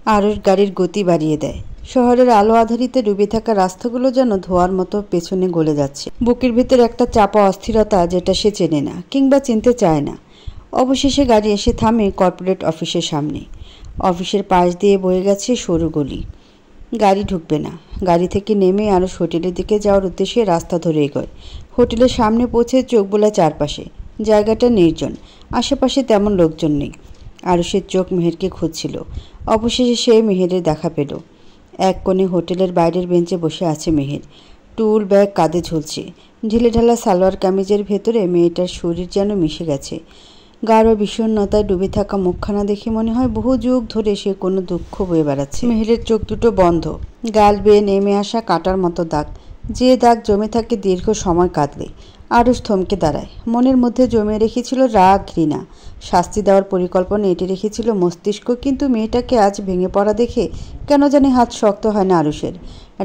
আরুষ গাড়ির গতি বাড়িয়ে দেয়। শহরের আলো আধারিতে ডুবে থাকা রাস্তাগুলো যেন ধোয়ার মতো পেছনে গলে যাচ্ছে। বুকের ভেতর একটা চাপা অস্থিরতা, যেটা সে চেনে না কিংবা চিনতে চায় না। অবশেষে গাড়ি এসে থামে কর্পোরেট অফিসের সামনে। অফিসের পাশ দিয়ে বয়ে গেছে সরু গলি। গাড়ি ঢুকবে না। গাড়ি থেকে নেমে আরুষ হোটেলের দিকে যাওয়ার উদ্দেশ্যে রাস্তা ধরে এগোয়। হোটেলের সামনে পৌঁছে চোখ বোলায় চারপাশে। জায়গাটা নির্জন, আশেপাশে তেমন লোকজন নেই। আরুষের চোখ মেহেরকে খুঁজছিল। অবশেষে সে মেহেরের দেখা পেল। এক কোণে হোটেলের বাইরের বেঞ্চে বসে আছে মেহের। টুল ব্যাগ কাঁধে ঝুলছে। ঢিলেঢালা সালোয়ার কামিজের ভেতরে মেয়েটার শরীর যেন মিশে গেছে। গাঢ় বিষণ্ণতায় ডুবে থাকা মুখখানা দেখে মনে হয় বহু যুগ ধরে সে কোনো দুঃখ বয়ে বেড়াচ্ছে। মেহেরের চোখ দুটো বন্ধ। গাল বেয়ে নেমে আসা কাঁটার মতো দাগ, যে দাগ জমে থাকে দীর্ঘ সময় কাঁদলে। আরুষ থমকে দাঁড়ায়। মনের মধ্যে জমে রেখেছিল রাগ, ঘৃণা, শাস্তি দেওয়ার পরিকল্পনা এঁটে রেখেছিল মস্তিষ্ক। কিন্তু মেয়েটাকে আজ ভেঙে পড়া দেখে কেন জানি হাত শক্ত হয় না আরুষের।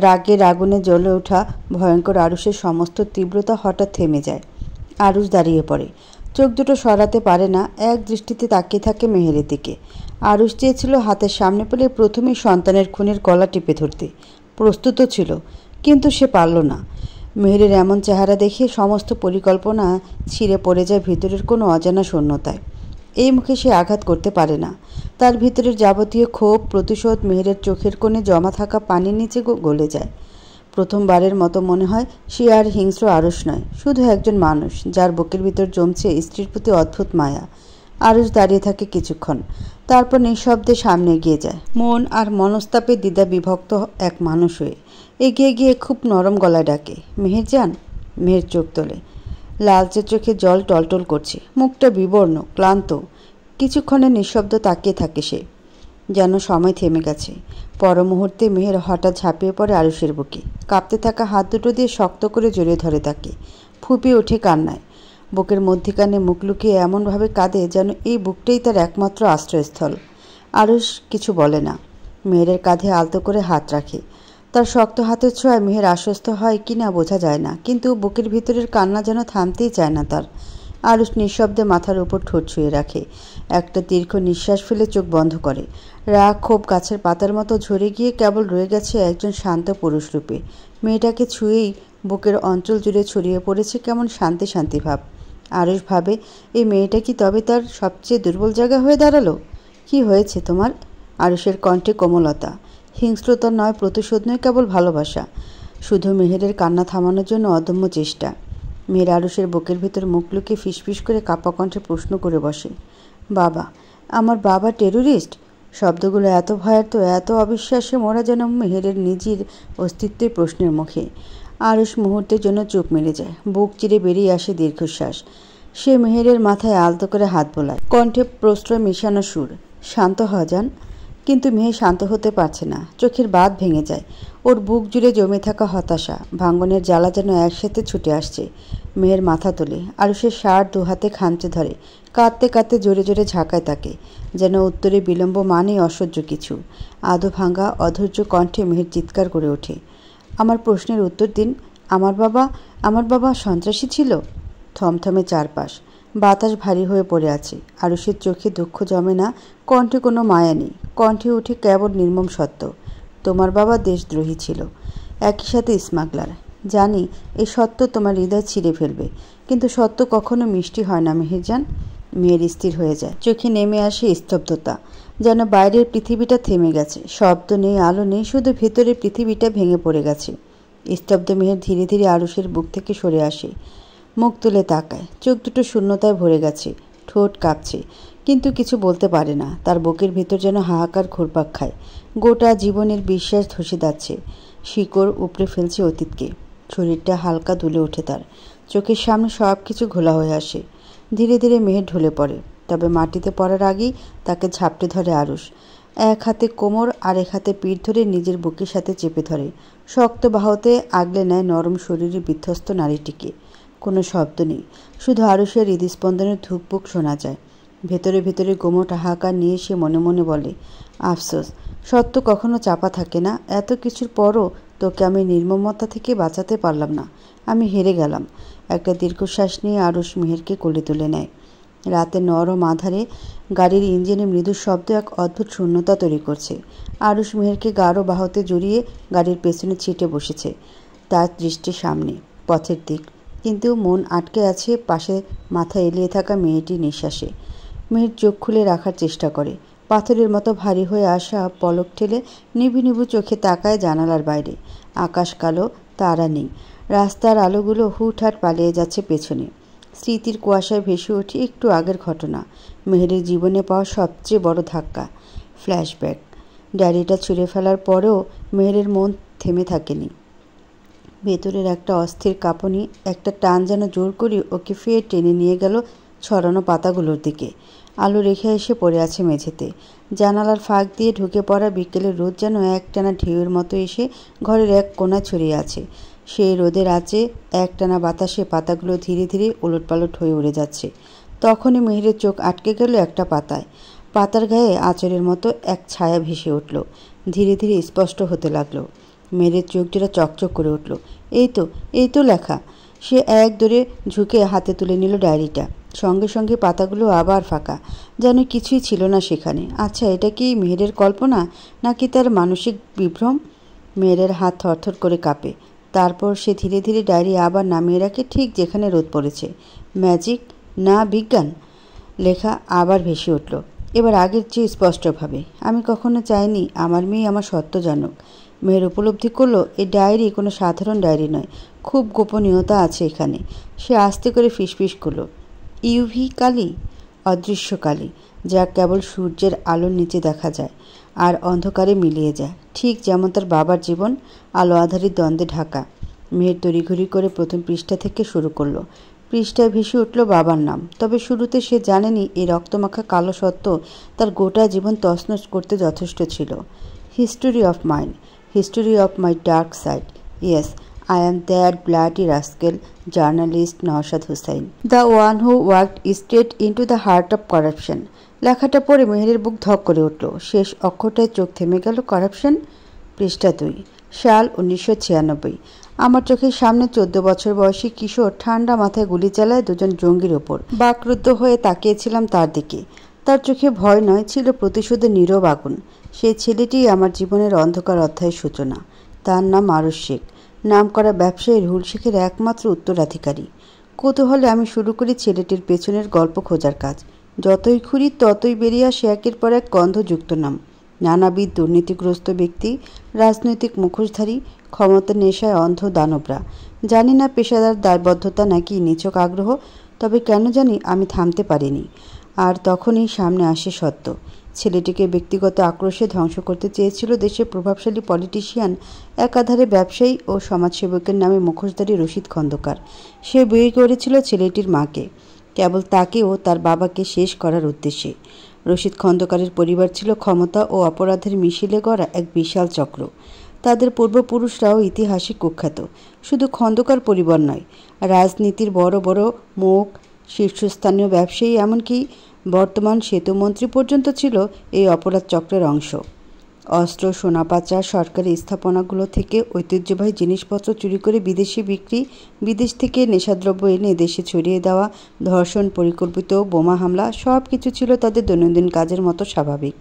রাগের আগুনে জ্বলে ওঠা ভয়ঙ্কর আরুষের সমস্ত তীব্রতা হঠাৎ থেমে যায়। আরুষ দাঁড়িয়ে পড়ে। চোখ দুটো সরাতে পারে না। এক দৃষ্টিতে তাকিয়ে থাকে মেহেরের দিকে। আরুষ চেয়েছিল হাতের সামনে পেলে প্রথমেই সন্তানের খুনের গলা টিপে ধরতে। প্রস্তুতও ছিল, কিন্তু সে পারল না। মেহেরের এমন চেহারা দেখে সমস্ত পরিকল্পনা ছিঁড়ে পড়ে যায় ভিতরের কোনো অজানা শূন্যতায়। এই মুখে সে আঘাত করতে পারে না। তার ভিতরের যাবতীয় ক্ষোভ, প্রতিশোধ মেহেরের চোখের কোণে জমা থাকা পানির নিচে গলে যায়। প্রথমবারের মতো মনে হয় সে আর হিংস্র আরুষ নয়, শুধু একজন মানুষ যার বুকের ভিতর জমছে স্ত্রীর প্রতি অদ্ভুত মায়া। আরুষ দাঁড়িয়ে থাকে কিছুক্ষণ, তারপর নিঃশব্দে সামনে এগিয়ে যায়, মন আর মনস্তাপে দ্বিধা বিভক্ত এক মানুষ হয়ে। এগিয়ে গিয়ে খুব নরম গলায় ডাকে, মেহের যান। মেহের চোখ তোলে। লালচে চোখে জল টলটল করছে, মুখটা বিবর্ণ, ক্লান্ত। কিছুক্ষণের নিঃশব্দ তাকিয়ে থাকে সে, যেন সময় থেমে গেছে। পর মুহূর্তে মেহের হঠাৎ ঝাঁপিয়ে পড়ে আরুষের বুকে। কাঁপতে থাকা হাত দুটো দিয়ে শক্ত করে জড়িয়ে ধরে তাকে। ফুঁপিয়ে ওঠে কান্নায়। বুকের মধ্যিখানে মুখ লুকিয়ে এমনভাবে কাঁদে যেন এই বুকটাই তার একমাত্র আশ্রয়স্থল। আরুষ কিছু বলে না। মেহেরের কাঁধে আলতো করে হাত রাখে। তার শক্ত হাতের ছোঁয়ায় মেহের আশ্বস্ত হয় কি না বোঝা যায় না, কিন্তু বুকের ভিতরের কান্না যেন থামতেই চায় না তার। আরুষ নিঃশব্দে মাথার উপর ঠোঁট ছুঁয়ে রাখে। একটা দীর্ঘ নিঃশ্বাস ফেলে চোখ বন্ধ করে। রাগ, ক্ষোভ গাছের পাতার মতো ঝরে গিয়ে কেবল রয়ে গেছে একজন শান্ত পুরুষ রূপে। মেয়েটাকে ছুঁয়েই বুকের অঞ্চল জুড়ে ছড়িয়ে পড়েছে কেমন শান্তি শান্তি ভাব। আরুষ ভাবে, এই মেয়েটা কি তবে তার সবচেয়ে দুর্বল জায়গা হয়ে দাঁড়ালো? কি হয়েছে তোমার? আরুষের কণ্ঠে কোমলতা। হিংস্রতা নয়, প্রতিশোধ নয়, কেবল ভালোবাসা। শুধু মেহেরের কান্না থামানোর জন্য অদম্য চেষ্টা। মেয়ের আরুষের বুকের ভিতর মুখ লুকিয়ে ফিসফিস করে কাঁপা কণ্ঠে প্রশ্ন করে বসে, বাবা, আমার বাবা টেরোরিস্ট? শব্দগুলো এত ভয়ার্থ, এত অবিশ্বাসে মোড়া যেন মেহেরের নিজের অস্তিত্বের প্রশ্নের মুখে। আরুষ মুহূর্তের জন্য চোখ মেরে যায়। বুক চিরে বেরিয়ে আসে দীর্ঘশ্বাস। সে মেহেরের মাথায় আলতো করে হাত বোলায়, কণ্ঠে প্রশ্রয় মেশানো সুর, শান্ত হ যান। কিন্তু মেহে শান্ত হতে পারছে না। চোখের বাঁধ ভেঙে যায়। ওর বুক জুড়ে জমে থাকা হতাশা, ভাঙনের জ্বালা যেন একসাথে ছুটে আসছে। মেহের মাথা তোলে, আরুষের শার্ট দু হাতে খামচে ধরে। কাঁদতে কাঁদতে জোরে জোরে ঝাঁকায় তাকে, যেন উত্তরে বিলম্ব মানেই অসহ্য কিছু। আধো ভাঙা অধৈর্য কণ্ঠে মেহের চিৎকার করে ওঠে, আমার প্রশ্নের উত্তর দিন। আমার বাবা সন্ত্রাসী ছিল? থমথমে চারপাশ। বাতাস ভারী হয়ে পড়ে আছে। আরুষের চোখে দুঃখ জমে না, কণ্ঠে কোনো মায়া নেই। কণ্ঠে উঠে কেবল নির্মম সত্য, তোমার বাবা দেশদ্রোহী ছিল, একই সাথে স্মাগলার। জানি এই সত্য তোমার হৃদয় ছিঁড়ে ফেলবে, কিন্তু সত্য কখনো মিষ্টি হয় না মেহেরজান। মেয়ের স্থির হয়ে যায়। চোখে নেমে আসে স্তব্ধতা, যেন বাইরের পৃথিবীটা থেমে গেছে। শব্দ নেই, আলো নেই, শুধু ভেতরের পৃথিবীটা ভেঙে পড়ে গেছে। স্তব্ধ মেহের ধীরে ধীরে আরুষের বুক থেকে সরে আসে। মুখ তুলে তাকায়। চোখ দুটো শূন্যতায় ভরে গেছে। ঠোঁট কাঁপছে, কিন্তু কিছু বলতে পারে না। তার বুকের ভেতর যেন হাহাকার ঘুরপাক খায়। গোটা জীবনের বিশ্বাস ধসে যাচ্ছে। শিকড় উপড়ে ফেলছে অতীতকে। শরীরটা হালকা দুলে ওঠে তার। চোখের সামনে সব কিছু ঘোলা হয়ে আসে। ধীরে ধীরে মেহের ঢলে পড়ে। তবে মাটিতে পড়ার আগেই তাকে ঝাপটে ধরে আরুষ। এক হাতে কোমর, আরেক হাতে পিঠ ধরে নিজের বুকের সাথে চেপে ধরে। শক্ত বাহুতে আগলে নেয় নরম শরীরে বিধ্বস্ত নারীটিকে। কোনো শব্দ নেই, শুধু আরুষের হৃদস্পন্দনের ধুকপুক শোনা যায়। ভেতরে ভেতরে গোমট হাহাকার নিয়ে সে মনে মনে বলে, আফসোস, সত্য কখনো চাপা থাকে না। এত কিছুর পরও তোকে আমি নির্মমতা থেকে বাঁচাতে পারলাম না। আমি হেরে গেলাম। একটা দীর্ঘশ্বাস নিয়ে আরুষ মেহেরকে কোলে তুলে নেয়। রাতে নরম আধারে গাড়ির ইঞ্জিনে মৃদু শব্দ এক অদ্ভুত শূন্যতা তৈরি করছে। আরুষ মেহেরকে গাঢ় বাহুতে জড়িয়ে গাড়ির পেছনে ছিটে বসেছে, তার দৃষ্টি সামনে, পথের দিক, কিন্তু মন আটকে আছে পাশে মাথা এলিয়ে থাকা মেয়েটির নিঃশ্বাসে। মেহের চোখ খুলে রাখার চেষ্টা করে, পাথরের মতো ভারী হয়ে আসা পলক ঠেলে নিভু নিভু চোখে তাকায় জানালার বাইরে। আকাশ কালো, তারা নেই, রাস্তার আলোগুলো হুটহাট পালিয়ে যাচ্ছে পেছনে। স্মৃতির কুয়াশায় ভেসে ওঠে একটু আগের ঘটনা, মেহেরের জীবনে পাওয়া সবচেয়ে বড় ধাক্কা, ফ্ল্যাশব্যাক। ডায়েরিটা ছুঁড়ে ফেলার পরেও মেহেরের মন থেমে থাকেনি। ভেতরের একটা অস্থির কাঁপুনি, একটা টান যেন জোর করে ওকে ফের টেনে নিয়ে গেল ছড়ানো পাতাগুলোর দিকে। আলো রেখে এসে পড়ে আছে মেঝেতে। জানালার ফাঁক দিয়ে ঢুকে পড়া বিকেলের রোদ যেন একটানা ঢেউয়ের মতো এসে ঘরের এক কোণা ছড়িয়ে আছে। সেই রোদের আঁচে একটানা বাতাসে পাতাগুলো ধীরে ধীরে ওলটপালট হয়ে উড়ে যাচ্ছে। তখনই মেহেরের চোখ আটকে গেল একটা পাতায়। পাতার গায়ে আঁচড়ের মতো এক ছায়া ভেসে উঠল, ধীরে ধীরে স্পষ্ট হতে লাগলো। মেহেরের চোখ জোড়া চকচক করে উঠল। এই তো লেখা। সে এক দৌড়ে ঝুঁকে হাতে তুলে নিল ডায়েরিটা। সঙ্গে সঙ্গে পাতাগুলো আবার ফাঁকা, যেন কিছুই ছিল না সেখানে। আচ্ছা, এটা কি মেহেরের কল্পনা, নাকি তার মানসিক বিভ্রম? মেহেরের হাত থরথর করে কাঁপে। তারপর সে ধীরে ধীরে ডায়েরি আবার নামিয়ে রাখে ঠিক যেখানে রোদ পড়েছে। ম্যাজিক না বিজ্ঞান? লেখা আবার ভেসে উঠল, এবার আগের চেয়ে স্পষ্টভাবে। আমি কখনো চাইনি আমার মেয়ে আমার সত্য জানুক। মেয়ের উপলব্ধি করলো এই ডায়েরি কোনো সাধারণ ডায়েরি নয়, খুব গোপনীয়তা আছে এখানে। সে আস্তে করে ফিসফিস করলো, ইউভি কালি, অদৃশ্য কালি, যা কেবল সূর্যের আলোর নিচে দেখা যায় আর অন্ধকারে মিলিয়ে যায়, ঠিক যেমন তার বাবার জীবন আলো আধারির দ্বন্দ্বে ঢাকা। মেয়ের তড়িঘড়ি করে প্রথম পৃষ্ঠা থেকে শুরু করলো। পৃষ্ঠায় ভেসে উঠল বাবার নাম, তবে শুরুতে সে জানেনি এই রক্তমাখা কালো সত্য তার গোটা জীবন তছনছ করতে যথেষ্ট ছিল। History of mind, history of my dark side, yes, I am that bloody rascal journalist Naushad Hussain, the one who walked straight into the heart of corruption। লেখাটা পড়ে মেহেরের বুক ধক করে উঠল। শেষ অক্ষরটায় চোখ থেমে গেল। করাপশন। পৃষ্ঠা 2, সাল 1996। আমার চোখের সামনে 14 বছর বয়সী কিশোর ঠান্ডা মাথায় গুলি চালায় দুজন জঙ্গির ওপর। বাকরুদ্ধ হয়ে তাকিয়েছিলাম তার দিকে। তার চোখে ভয় নয়, ছিল প্রতিশোধের নীরব আগুন। সেই ছেলেটিই আমার জীবনের অন্ধকার অধ্যায়ের সূচনা। তার নাম আরুষ শেখ, নামকরা ব্যবসায়ী রুহুল শেখের একমাত্র উত্তরাধিকারী। কৌতূহলে আমি শুরু করি ছেলেটির পেছনের গল্প খোঁজার কাজ। যতই খুঁড়ি ততই বেরিয়ে আসে একের পর এক গন্ধযুক্ত নাম। নানাবিধ দুর্নীতিগ্রস্ত ব্যক্তি, রাজনৈতিক মুখোশধারী, ক্ষমতার নেশায় অন্ধ দানবরা। জানি না পেশাদার দায়বদ্ধতা নাকি নিছক আগ্রহ, তবে কেন জানি আমি থামতে পারিনি। আর তখনই সামনে আসে সত্য। ছেলেটিকে ব্যক্তিগত আক্রোশে ধ্বংস করতে চেয়েছিল দেশের প্রভাবশালী পলিটিশিয়ান, একাধারে ব্যবসায়ী ও সমাজসেবকের নামে মুখোশধারী রশিদ খন্দকার। সে বিয়ে করেছিল ছেলেটির মাকে, কেবল তাকে ও তার বাবাকে শেষ করার উদ্দেশ্যে। রশিদ খন্দকারের পরিবার ছিল ক্ষমতা ও অপরাধের মিছিলে গড়া এক বিশাল চক্র। তাদের পূর্বপুরুষরাও ইতিহাসে কুখ্যাত। শুধু খন্দকার পরিবার নয়, রাজনীতির বড় বড় মুখ, শীর্ষস্থানীয় ব্যবসায়ী, এমনকি বর্তমান সেতুমন্ত্রী পর্যন্ত ছিল এই অপরাধ চক্রের অংশ। অস্ত্র, সোনা পাচার, সরকারি স্থাপনাগুলো থেকে ঐতিহ্যবাহী জিনিসপত্র চুরি করে বিদেশে বিক্রি, বিদেশ থেকে নেশাদ্রব্য এনে দেশে ছড়িয়ে দেওয়া, ধর্ষণ, পরিকল্পিত বোমা হামলা, সব কিছু ছিল তাদের দৈনন্দিন কাজের মতো স্বাভাবিক।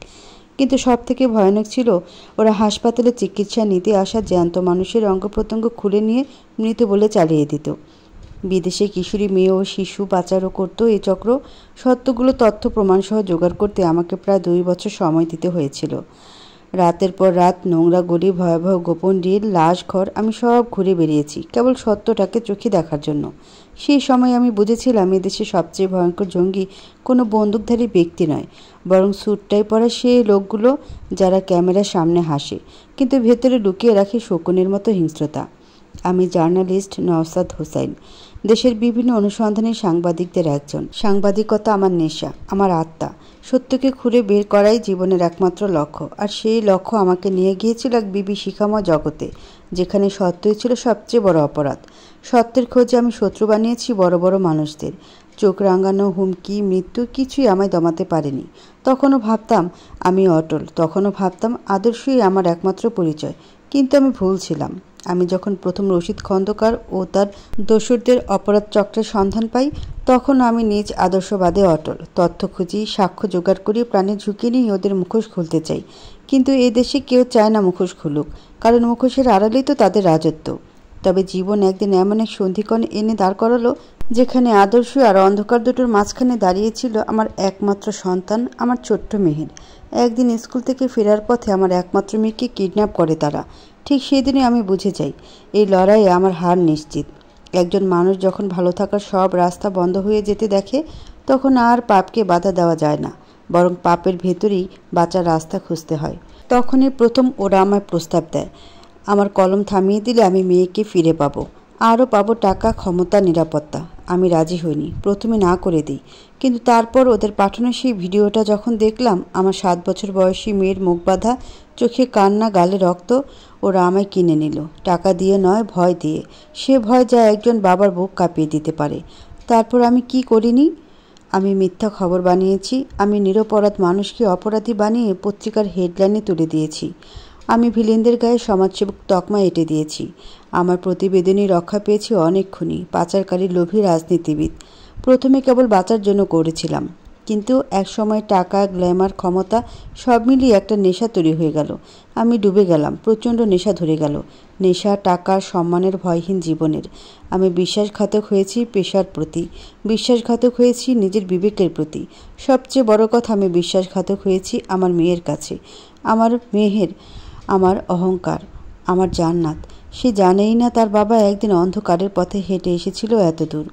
কিন্তু সব থেকে ভয়ানক ছিল, ওরা হাসপাতালে চিকিৎসা নিতে আসা জ্যান্ত মানুষের অঙ্গ প্রত্যঙ্গ খুলে নিয়ে মৃত বলে চালিয়ে দিত। বিদেশে কিশোরী মেয়ে ও শিশু পাচারও করত এই চক্র। সত্যগুলো তথ্য প্রমাণসহ জোগাড় করতে আমাকে প্রায় 2 বছর সময় দিতে হয়েছিল। রাতের পর রাত, নোংরা গলি, ভয়াবহ গোপন ডিল, লাশ ঘর, আমি সব ঘুরে বেরিয়েছি কেবল সত্যটাকে চোখে দেখার জন্য। সেই সময় আমি বুঝেছিলাম এদেশে সবচেয়ে ভয়ঙ্কর জঙ্গি কোনো বন্দুকধারী ব্যক্তি নয়, বরং স্যুটটাই পরা সেই লোকগুলো যারা ক্যামেরার সামনে হাসে কিন্তু ভেতরে লুকিয়ে রাখে শকুনের মতো হিংস্রতা। আমি জার্নালিস্ট নওশাদ হুসাইন, দেশের বিভিন্ন অনুসন্ধানী সাংবাদিকদের একজন। সাংবাদিকতা আমার নেশা, আমার আত্মা। সত্যকে খুঁড়ে বের করাই জীবনের একমাত্র লক্ষ্য। আর সেই লক্ষ্য আমাকে নিয়ে গিয়েছিল এক বিভীষিকাময় জগতে, যেখানে সত্যই ছিল সবচেয়ে বড় অপরাধ। সত্যের খোঁজে আমি শত্রু বানিয়েছি বড় বড় মানুষদের। চোখ রাঙানো, হুমকি, মৃত্যু কিছুই আমায় দমাতে পারেনি। তখনও ভাবতাম আমি অটল, তখনও ভাবতাম আদর্শই আমার একমাত্র পরিচয়। কিন্তু আমি ভুল ছিলাম। আমি যখন প্রথম রশিদ খন্দকার ও তার দস্যুরদের অপরাধ চক্রের সন্ধান পাই, তখন আমি নিজ আদর্শবাদে অটল। তথ্য খুঁজি, সাক্ষ্য জোগাড় করি, প্রাণের ঝুঁকি নিয়ে ওদের মুখোশ খুলতে চাই। কিন্তু এই দেশে কেউ চায় না মুখোশ খুলুক, কারণ মুখোশের আড়ালেই তো তাদের রাজত্ব। তবে জীবন একদিন এমন এক সন্ধিক্ষণ এনে দাঁড় করালো, যেখানে আদর্শ আর অন্ধকার দুটোর মাঝখানে দাঁড়িয়েছিল আমার একমাত্র সন্তান, আমার ছোট্ট মেহের। একদিন স্কুল থেকে ফেরার পথে আমার একমাত্র মেয়েকে কিডন্যাপ করে তারা। ঠিক সেদিনই আমি বুঝে যাই, এই লড়াইয়ে আমার হার নিশ্চিত। একজন মানুষ যখন ভালো থাকার সব রাস্তা বন্ধ হয়ে যেতে দেখে, তখন আর পাপকে বাধা দেওয়া যায় না, বরং পাপের ভেতরেই বাঁচার রাস্তা খুঁজতে হয়। তখনই প্রথম ওরা আমায় প্রস্তাব দেয়, আমার কলম থামিয়ে দিলে আমি মেয়েকে ফিরে পাবো, আরও পাবো টাকা, ক্ষমতা, নিরাপত্তা। আমি রাজি হইনি, প্রথমে না করে দিই। কিন্তু তারপর ওদের পাঠানো সেই ভিডিওটা যখন দেখলাম, আমার 7 বছর বয়সী মেয়ের মুখ বাঁধা, চোখে কান্না, গালে রক্ত, ওরা আমায় কিনে নিল। টাকা দিয়ে নয়, ভয় দিয়ে। সে ভয় যা একজন বাবার বুক কাঁপিয়ে দিতে পারে। তারপর আমি কি করিনি? আমি মিথ্যা খবর বানিয়েছি। আমি নিরপরাধ মানুষকে অপরাধী বানিয়ে পত্রিকার হেডলাইনে তুলে দিয়েছি। আমি ভিলেনদের গায়ে সমাজসেবক তকমা এঁটে দিয়েছি। আমার প্রতিবেদনই রক্ষা পেয়েছে অনেক খুনি, পাচারকারী, লোভী রাজনীতিবিদ। প্রথমে কেবল বাঁচার জন্য করেছিলাম, কিন্তু একসময় টাকা, গ্ল্যামার, ক্ষমতা সব মিলিয়ে একটা নেশা তৈরি হয়ে গেল। আমি ডুবে গেলাম, প্রচণ্ড নেশা ধরে গেল। নেশা, টাকা, সম্মানের, ভয়হীন জীবনের। আমি বিশ্বাসঘাতক হয়েছি পেশার প্রতি, বিশ্বাসঘাতক হয়েছি নিজের বিবেকের প্রতি। সবচেয়ে বড় কথা, আমি বিশ্বাসঘাতক হয়েছি আমার মেয়ের কাছে। আমার মেহের আমার অহংকার, আমার জান্নাত। সে জানেই না তার বাবা একদিন অন্ধকারের পথে হেঁটে এসেছিল এত দূর।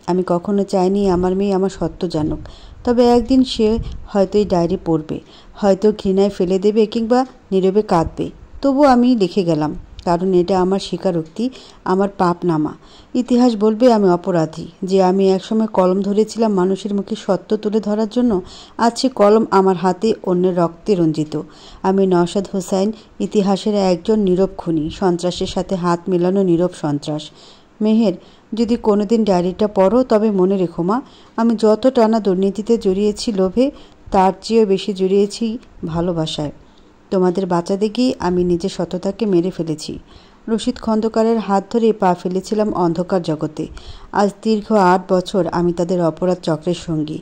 আমি কখনো চাইনি আমার মেয়ে আমার সত্য জানুক। তবে একদিন সে হয়তো এই ডায়েরি পড়বে, হয়তো ঘৃণায় ফেলে দেবে, কিংবা নীরবে কাঁদবে। তবু আমি লিখে গেলাম, কারণ এটা আমার স্বীকারোক্তি, আমার পাপনামা। ইতিহাস বলবে আমি অপরাধী, যে আমি একসময় কলম ধরেছিলাম মানুষের মুখে সত্য তুলে ধরার জন্য। আজ সে কলম আমার হাতে অন্যের রক্তে রঞ্জিত। আমি নওশাদ হোসাইন, ইতিহাসের একজন নীরব খুনি, সন্ত্রাসের সাথে হাত মেলানো নীরব সন্ত্রাস। মেহের, যদি কোনোদিন ডায়েরিটা পড়ো, তবে মনে রেখো মা, আমি যত টানা দুর্নীতিতে জড়িয়েছি লোভে, তার চেয়েও বেশি জড়িয়েছি ভালোবাসায়। তোমাদের বাঁচাতে গিয়ে আমি নিজের সততাকে মেরে ফেলেছি। রশিদ খন্দকারের হাত ধরে পা ফেলেছিলাম অন্ধকার জগতে। আজ দীর্ঘ 8 বছর আমি তাদের অপরাধ চক্রের সঙ্গী।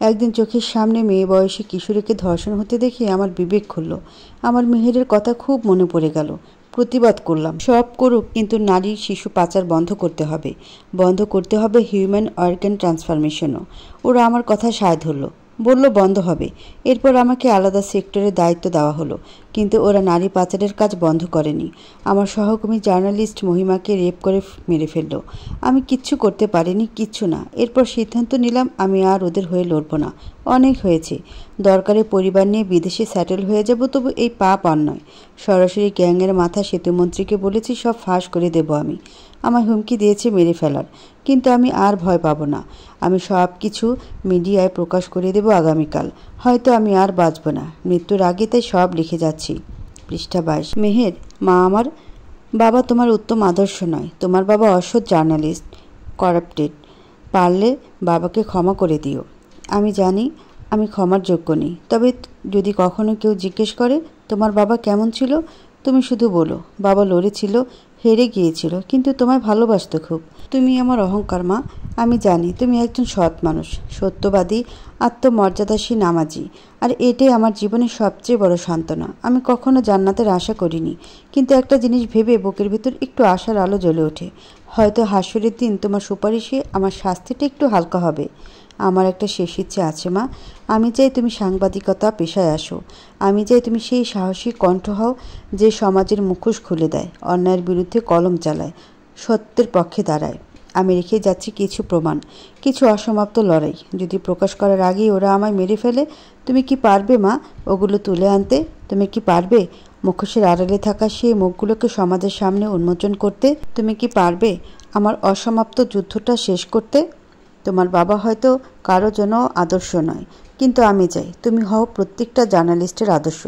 একদিন চোখের সামনে মেয়ে বয়সী কিশোরীকে ধর্ষণ হতে দেখে আমার বিবেক খুলল। আমার মেহেরের কথা খুব মনে পড়ে গেল। প্রতিবাদ করলাম, সব করুক, কিন্তু নারী শিশু পাচার বন্ধ করতে হবে। বন্ধ করতে হবে হিউম্যান অর্গান ট্রান্সফরমেশনও। ওরা আমার কথা সায় ধরল, বলল বন্ধ হবে। এরপর আমাকে আলাদা সেক্টরের দায়িত্ব দেওয়া হলো, কিন্তু ওরা নারী পাচারের কাজ বন্ধ করেনি। আমার সহকর্মী জার্নালিস্ট মহিমাকে রেপ করে মেরে ফেলল। আমি কিচ্ছু করতে পারিনি, কিচ্ছু না। এরপর সিদ্ধান্ত নিলাম আমি আর ওদের হয়ে লড়ব না। অনেক হয়েছে। দরকারে পরিবার নিয়ে বিদেশে সেটেল হয়ে যাব, তবু এই পাপ আর নয়। সরাসরি গ্যাংয়ের মাথা সেতুমন্ত্রীকে বলেছি সব ফাঁস করে দেব আমি। আমায় হুমকি দিয়েছে মেরে ফেলার, কিন্তু আমি আর ভয় পাবো না। আমি সব কিছু মিডিয়ায় প্রকাশ করে দেব আগামীকাল। হয়তো আমি আর বাঁচব না, মৃত্যুর আগে, তাই সব লিখে যাচ্ছি। পৃষ্ঠা 22। মেহের, মা আমার বাবা তোমার উত্তম আদর্শ নয়। তোমার বাবা অসৎ জার্নালিস্ট, করাপ্টেড। পারলে বাবাকে ক্ষমা করে দিও। আমি জানি আমি ক্ষমার যোগ্য নেই, তবে যদি কখনো কেউ জিজ্ঞেস করে তোমার বাবা কেমন ছিল, তুমি শুধু বলো বাবা লড়েছিল, হেরে গিয়েছিল, কিন্তু তোমায় ভালোবাসত খুব। তুমি আমার অহংকার মা। আমি জানি তুমি একজন সৎ মানুষ, সত্যবাদী, আত্মমর্যাদাশীল, নামাজি। আর এটাই আমার জীবনের সবচেয়ে বড় সান্ত্বনা। আমি কখনো জান্নাতের আশা করিনি, কিন্তু একটা জিনিস ভেবে বুকের ভিতর একটু আশার আলো জ্বলে ওঠে। হয়তো হাসরের দিন তোমার সুপারিশে আমার শাস্তিটা একটু হালকা হবে। আমার একটা শেষ ইচ্ছে আছে মা। আমি চাই তুমি সাংবাদিকতা পেশায় আসো। আমি চাই তুমি সেই সাহসী কণ্ঠ হও যে সমাজের মুখোশ খুলে দেয়, অন্যায়ের বিরুদ্ধে কলম চালায়, সত্যের পক্ষে দাঁড়ায়। আমি রেখে যাচ্ছি কিছু প্রমাণ, কিছু অসমাপ্ত লড়াই। যদি প্রকাশ করার আগেই ওরা আমায় মেরে ফেলে, তুমি কি পারবে মা ওগুলো তুলে আনতে? তুমি কি পারবে মুখোশের আড়ালে থাকা সেই মুখগুলোকে সমাজের সামনে উন্মোচন করতে? তুমি কি পারবে আমার অসমাপ্ত যুদ্ধটা শেষ করতে? তোমার বাবা হয়তো কারো জন্য আদর্শ নয়, কিন্তু আমি চাই তুমি হও প্রত্যেকটা জার্নালিস্টের আদর্শ।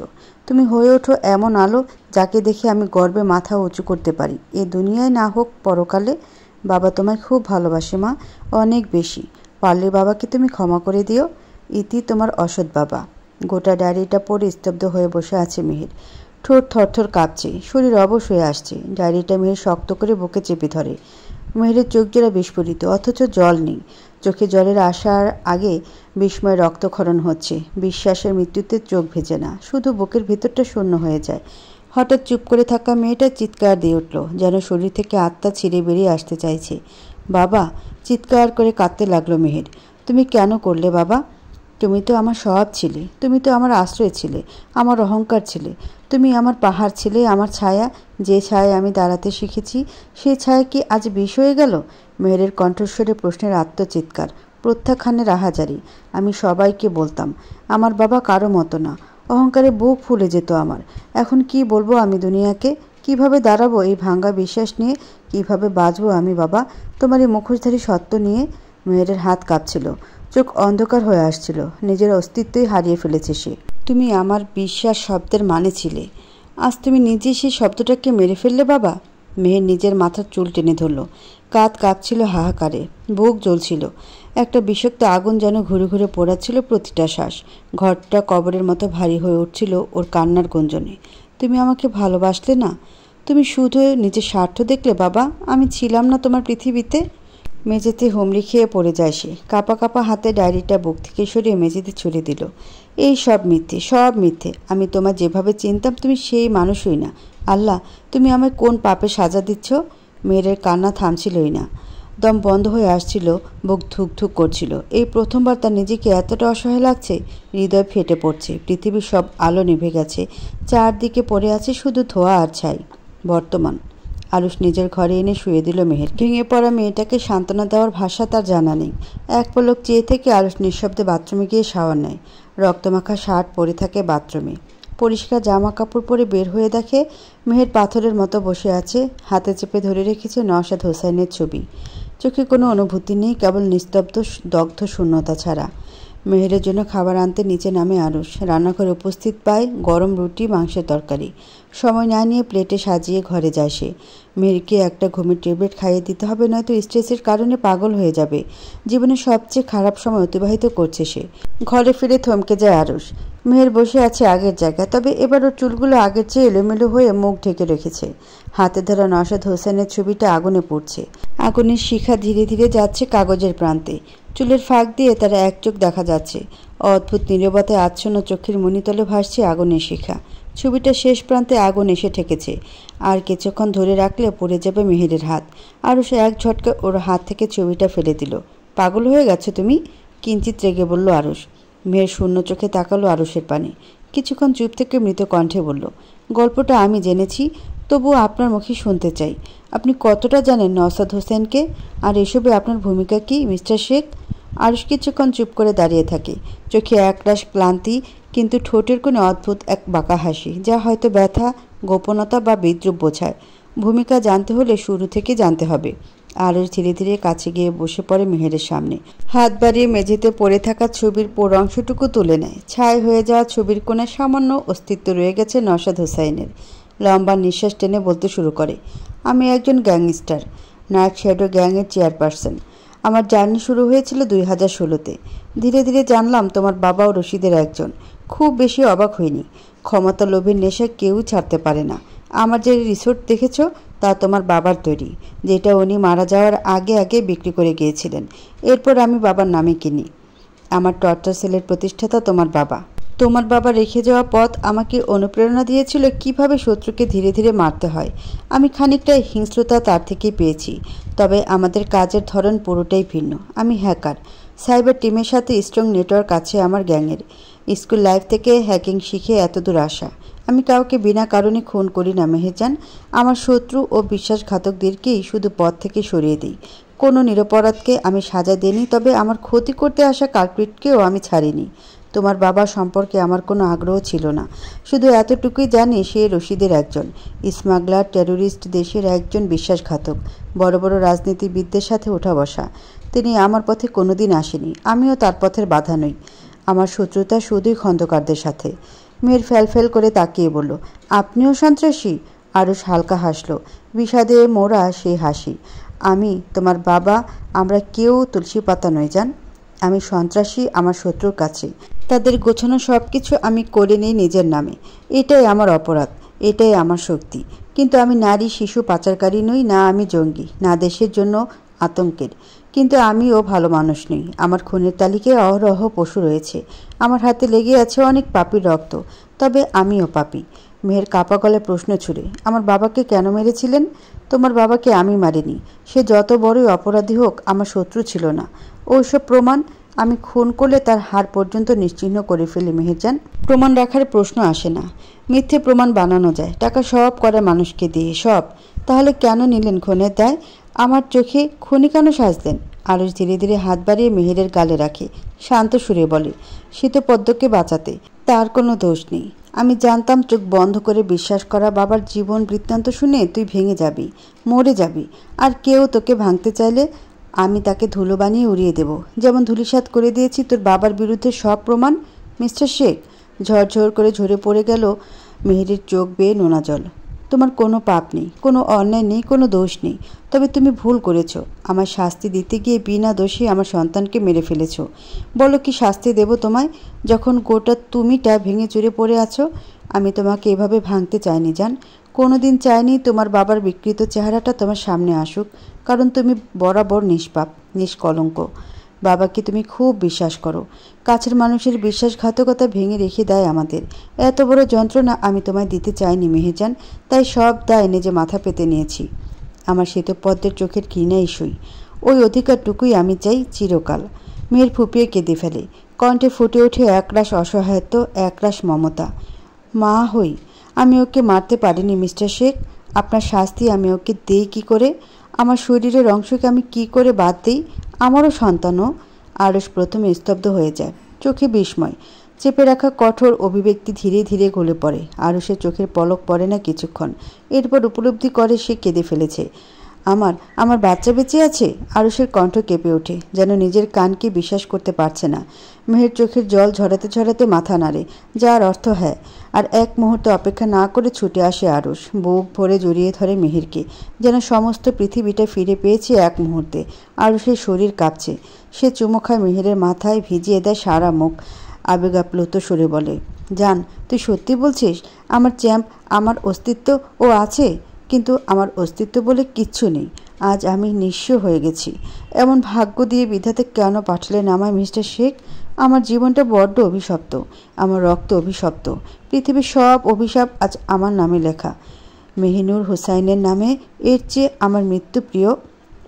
তুমি হয়ে ওঠো এমন আলো যাকে দেখে আমি গর্বে মাথা উঁচু করতে পারি, এ দুনিয়ায় না হোক পরকালে। বাবা তোমায় খুব ভালোবাসে মা, অনেক বেশি। পারলে বাবাকে তুমি ক্ষমা করে দিও। ইতি, তোমার অসৎ বাবা। গোটা ডায়েরিটা পড়ে স্তব্ধ হয়ে বসে আছে মেহের। ঠোঁট থরথর কাঁপছে, শরীর অবশ হয়ে আসছে। ডায়েরিটা মেহের শক্ত করে বুকে চেপে ধরে। মেহেরের চোখ জোড়া বিস্ফোরিত, অথচ জল নেই। চোখে জলের আসার আগে বিস্ময় রক্তক্ষরণ হচ্ছে। বিশ্বাসের মৃত্যুতে চোখ ভেজে না, শুধু বুকের ভেতরটা শূন্য হয়ে যায়। হঠাৎ চুপ করে থাকা মেয়েটা চিৎকার দিয়ে উঠল, যেন শরীর থেকে আত্মা ছিঁড়ে বেরিয়ে আসতে চাইছে। বাবা! চিৎকার করে কাঁদতে লাগলো মেহের। তুমি কেন করলে বাবা? তুমি তো আমার সব ছিলে, তুমি তো আমার আশ্রয় ছিলে, আমার অহংকার ছিলে, তুমি আমার পাহাড় ছিলে, আমার ছায়া। যে ছায়ায় আমি দাঁড়াতে শিখেছি, সেই ছায়া কি আজ বিষ হয়ে গেল? মেহেরের কণ্ঠস্বরে প্রশ্নের আত্মচিৎকার, প্রত্যাখ্যানের আহাজারি। আমি সবাইকে বলতাম আমার বাবা কারো মতো না, অহংকারে বুক ফুলে যেত আমার। এখন কি বলবো আমি দুনিয়াকে? কিভাবে দাঁড়াবো এই ভাঙ্গা বিশ্বাস নিয়ে? কিভাবে বাঁচবো আমি বাবা তোমার এই মুখোশধারী সত্য নিয়ে? মেহেরের হাত কাঁপছিল, চোখ অন্ধকার হয়ে আসছিল। নিজের অস্তিত্বই হারিয়ে ফেলেছে সে। তুমি আমার বিশ্বাস শব্দের মানে ছিলে, আজ তুমি নিজেই সেই শব্দটাকে মেরে ফেললে বাবা। মেহের নিজের মাথার চুল টেনে ধরল। কাঁধ কাঁপছিল হাহাকারে, বুক জ্বলছিল। একটা বিষাক্ত আগুন যেন ঘুরে ঘুরে পোড়াচ্ছিল প্রতিটা শ্বাস। ঘরটা কবরের মতো ভারী হয়ে উঠছিল ওর কান্নার গুঞ্জনে। তুমি আমাকে ভালোবাসলে না, তুমি শুধু নিজের স্বার্থ দেখলে বাবা। আমি ছিলাম না তোমার পৃথিবীতে। মেঝেতে হুমড়ি খেয়ে পড়ে যায় সে। কাঁপা কাঁপা হাতে ডায়েরিটা বুক থেকে সরিয়ে মেঝেতে ছুড়ে দিল। এই সব মিথ্যে, সব মিথ্যে। আমি তোমার যেভাবে চিনতাম তুমি সেই মানুষই না। আল্লাহ, তুমি আমায় কোন পাপে সাজা দিচ্ছ? মেয়ের কান্না থামছিলই না, দম বন্ধ হয়ে আসছিল, বুক ধুক ধুক করছিল। এই প্রথমবার তার নিজেকে এতটা অসহায় লাগছে। হৃদয় ফেটে পড়ছে। পৃথিবীর সব আলো নিভে গেছে, চারদিকে পড়ে আছে শুধু ধোঁয়া আর ছাই। বর্তমান। আরুষ নিজের ঘরে এনে শুয়ে দিল মেহের। ভেঙে পড়া মেয়েটাকে সান্ত্বনা দেওয়ার ভাষা তার জানা নেই। এক পলক চেয়ে থেকে আরুষ নিঃশব্দে বাথরুমে গিয়ে শাওয়ার নেয়। রক্তমাখা শার্ট পরে থাকে বাথরুমে। পরিষ্কার জামা কাপড় পরে বের হয়ে দেখে মেহের পাথরের মতো বসে আছে। হাতে চেপে ধরে রেখেছে নওশাদ হোসাইনের ছবি। চোখে কোনো অনুভূতি নেই, কেবল নিস্তব্ধ দগ্ধ শূন্যতা ছাড়া। মেহেরের জন্য খাবার আনতে নিচে নামে আরুষ। রান্নাঘরে উপস্থিত পায় গরম রুটি, মাংসের তরকারি। সময় না নিয়ে প্লেটে সাজিয়ে ঘরে যায় সে। মেহেরকে একটা ঘুমের ট্যাবলেট খাইয়ে দিতে হবে, নয়তো স্ট্রেসের কারণে পাগল হয়ে যাবে। জীবনের সবচেয়ে খারাপ সময় অতিবাহিত করছে সে। ঘরে ফিরে থমকে যায় আরুষ। মেহের বসে আছে আগের জায়গায়, তবে এবার ওর চুলগুলো আগের চেয়ে এলোমেলো হয়ে মুখ ঢেকে রেখেছে। হাতে ধরা নওশাদ হোসেনের ছবিটা আগুনে পুড়ছে। আগুনের শিখা ধীরে ধীরে যাচ্ছে কাগজের প্রান্তে। চুলের ফাঁক দিয়ে তার এক চোখ দেখা যাচ্ছে। অদ্ভুত নীরবতায় আচ্ছন্ন চোখের মণিতলে ভাসছে আগুনের শিখা। ছবিটা শেষ প্রান্তে আগুন এসে ঠেকেছে। আর কিছুক্ষণ ধরে রাখলে পড়ে যাবে মেহেরের হাত। আরও সে এক ঝটকা ওর হাত থেকে ছবিটা ফেলে দিল। পাগল হয়ে গেছো তুমি? কিঞ্চিত রেগে বলল আরুষ। মেয়ের শূন্য চোখে তাকালো আরুষের পানে। কিছুক্ষণ চুপ থেকে মৃত কণ্ঠে বলল, গল্পটা আমি জেনেছি, তবুও আপনার মুখে শুনতে চাই। আপনি কতটা জানেন নওশাদ হোসেনকে? আর এসবে আপনার ভূমিকা কি মিস্টার শেখ? আরুষ কিছুক্ষণ চুপ করে দাঁড়িয়ে থাকে। চোখে একরাশ ক্লান্তি, কিন্তু ঠোঁটের কোনো অদ্ভুত এক বাঁকা হাসি, যা হয়তো ব্যথা, গোপনতা বা বিদ্রুপ বোঝায়। ভূমিকা জানতে হলে শুরু থেকে জানতে হবে। আরুষ ধীরে ধীরে কাছে গিয়ে বসে পড়ে মেহেরের সামনে। হাত বাড়িয়ে মেঝেতে পড়ে থাকা ছবির পোড় অংশটুকু তুলে নেয়। ছাই হয়ে যাওয়া ছবির কোণে সামান্য অস্তিত্ব রয়ে গেছে নওশাদ হোসাইনের। লম্বা নিঃশ্বাস টেনে বলতে শুরু করে, আমি একজন গ্যাংস্টার, নাইট শ্যাডো গ্যাংয়ের চেয়ারপারসন। আমার জার্নি শুরু হয়েছিল 2016-তে। ধীরে ধীরে জানলাম তোমার বাবাও রশিদের একজন। খুব বেশি অবাক হইনি। ক্ষমতা লোভের নেশা কেউ ছাড়তে পারে না। আমার যে রিসোর্ট দেখেছ, তা তোমার বাবার তৈরি, যেটা উনি মারা যাওয়ার আগে আগে বিক্রি করে গিয়েছিলেন। এরপর আমি বাবার নামে কিনি। আমার টর্চার সেলের প্রতিষ্ঠাতা তোমার বাবা। তোমার বাবা রেখে যাওয়া পথ আমাকে অনুপ্রেরণা দিয়েছিল কিভাবে শত্রুকে ধীরে ধীরে মারতে হয়। আমি খানিকটা হিংস্রতা তার থেকেই পেয়েছি, তবে আমাদের কাজের ধরন পুরোটাই ভিন্ন। আমি হ্যাকার, সাইবার টিমের সাথে স্ট্রং নেটওয়ার্ক আছে আমার গ্যাংয়ের। স্কুল লাইফ থেকে হ্যাকিং শিখে এতদূর আসা। আমি কাউকে বিনা কারণে খুন করি না মেহেরজান। আমার শত্রু ও বিশ্বাসঘাতকদেরকেই শুধু পথ থেকে সরিয়ে দিই। কোনো নিরপরাধকে আমি সাজা দিইনি, তবে আমার ক্ষতি করতে আসা কালপ্রিটকেও আমি ছাড়িনি। তোমার বাবা সম্পর্কে আমার কোনো আগ্রহ ছিল না, শুধু এতটুকুই জানি সে রশিদের একজন স্মাগলার, টেরোরিস্ট, দেশের একজন বিশ্বাসঘাতক, বড় বড় রাজনীতিবিদদের সাথে ওঠা বসা। তিনি আমার পথে কোনোদিন আসেনি, আমিও তার পথের বাধা নই। আমার শত্রুতা শুধুই খন্দকারদের সাথে। মেয়ের ফ্যাল করে তাকিয়ে বলল, আপনিও সন্ত্রাসী? আরুষ হালকা হাসল, বিষাদে মোড়া সেই হাসি। আমি, তোমার বাবা, আমরা কেউ তুলসী পাতা নয় জান। আমি সন্ত্রাসী আমার শত্রুর কাছে। তাদের গোছানো সব কিছু আমি করে নিই নিজের নামে। এটাই আমার অপরাধ। এটাই আমার শক্তি। কিন্তু আমি নারী শিশু পাচারকারী নই, না আমি জঙ্গি, না দেশের জন্য আতঙ্কের। কিন্তু আমিও ভালো মানুষ নই। আমার খুনের তালিকায় অহরহ পশু রয়েছে। আমার হাতে লেগে আছে অনেক পাপীর রক্ত। তবে আমিও পাপী। মেহের কাপা গলায় প্রশ্ন ছুড়ে, আমার বাবাকে কেন মেরেছিলেন? তোমার বাবাকে আমি মারিনি। সে যত বড়ই অপরাধী হোক আমার শত্রু ছিল না। ওইসব প্রমাণ, আমি খুন করলে তার হাড় পর্যন্ত নিশ্চিহ্ন করে ফেলি মেহেরজান। প্রমাণ রাখার প্রশ্ন আসে না। মিথ্যে প্রমাণ বানানো যায়, টাকা সব করে মানুষকে দিয়ে, সব। তাহলে কেন নিলেন খুনের দায়? আমার চোখে খুনি কেন সাজলেন? আরুষ ধীরে ধীরে হাত বাড়িয়ে মেহেরের গালে রাখে, শান্ত সুরে বলে, শীতপদ্মকে বাঁচাতে। তার কোনো দোষ নেই। আমি জানতাম চোখ বন্ধ করে বিশ্বাস করা বাবার জীবন বৃত্তান্ত শুনে তুই ভেঙে যাবি, মরে যাবি। আর কেউ তোকে ভাঙতে চাইলে আমি তাকে ধুলো বানিয়ে উড়িয়ে দেব, যেমন ধূলিসাৎ করে দিয়েছি তোর বাবার বিরুদ্ধে সব প্রমাণ। মিস্টার শেখ। ঝরঝর করে ঝরে পড়ে গেল মেহেরের চোখ বেয়ে নোনা জল। তোমার কোনো পাপ নেই, কোনো অন্যায় নেই, কোনো দোষ নেই। তবে তুমি ভুল করেছ। আমার শাস্তি দিতে গিয়ে বিনা দোষে আমার সন্তানকে মেরে ফেলেছ। বলো কি শাস্তি দেব তোমায়, যখন গোটা তুমিটা ভেঙে চুরে পড়ে আছো? আমি তোমাকে এভাবে ভাঙতে চাইনি জান। কোনোদিন চাইনি তোমার বাবার বিকৃত চেহারাটা তোমার সামনে আসুক, কারণ তুমি বরাবর নিষ্পাপ, নিষ্কলঙ্ক। বাবাকে তুমি খুব বিশ্বাস করো। কাছের মানুষের বিশ্বাসঘাতকতা ভেঙে রেখে দেয় আমাদের। এত বড় যন্ত্রণা আমি তোমায় দিতে চাইনি মেহেরজান, তাই সব দায় নিজে মাথা পেতে নিয়েছি। আমার শীতপদ্মের চোখের ঘৃণাই সই। ওই অধিকারটুকুই আমি চাই চিরকাল। মেয়ের ফুপিয়ে কেঁদে ফেলে। কণ্ঠে ফুটে ওঠে একরাশ অসহায়ত্ব, একরাশ মমতা। মা হই, আমি ওকে মারতে পারিনি মিস্টার শেখ। আপনার শাস্তি আমি ওকে দেই কী করে? আমার শরীরের অংশকে আমি কি করে বাদ দিই? আমারও সন্তানও। আরুষ প্রথমে স্তব্ধ হয়ে যায়, চোখে বিস্ময়। চেপে রাখা কঠোর অভিব্যক্তি ধীরে ধীরে গলে পড়ে। আরুষের চোখের পলক পড়ে না কিছুক্ষণ। এরপর উপলব্ধি করে সে কেঁদে ফেলেছে। আমার আমার বাচ্চা বেঁচে আছে? আরুষের কণ্ঠ কেঁপে ওঠে, যেন নিজের কানকে বিশ্বাস করতে পারছে না। মেহের চোখের জল ঝরাতে ঝরাতে মাথা নাড়ে, যার অর্থ হ্যাঁ। আর এক মুহূর্ত অপেক্ষা না করে ছুটে আসে আরুষ, বুক ভরে জড়িয়ে ধরে মেহেরকে, যেন সমস্ত পৃথিবীটা ফিরে পেয়েছে এক মুহূর্তে। আরুষের শরীর কাঁপছে। সে চুমো খায় মেহেরের মাথায়, ভিজিয়ে দেয় সারা মুখ। আবেগাপ্লুত সুরে বলে, জান, তুই সত্যি বলছিস? আমার চ্যাম্প, আমার অস্তিত্ব ও আছে, কিন্তু আমার অস্তিত্ব বলে কিচ্ছু নেই। আজ আমি নিঃস্ব হয়ে গেছি। এমন ভাগ্য দিয়ে বিধাতা কেন পাঠালেন আমায় মিস্টার শেখ? আমার জীবনটা বড্ড অভিশপ্ত, আমার রক্ত অভিশপ্ত। পৃথিবীর সব অভিশাপ আজ আমার নামে লেখা। মেহিনুর হুসাইনের নামে। এর চেয়ে আমার মৃত্যু প্রিয়।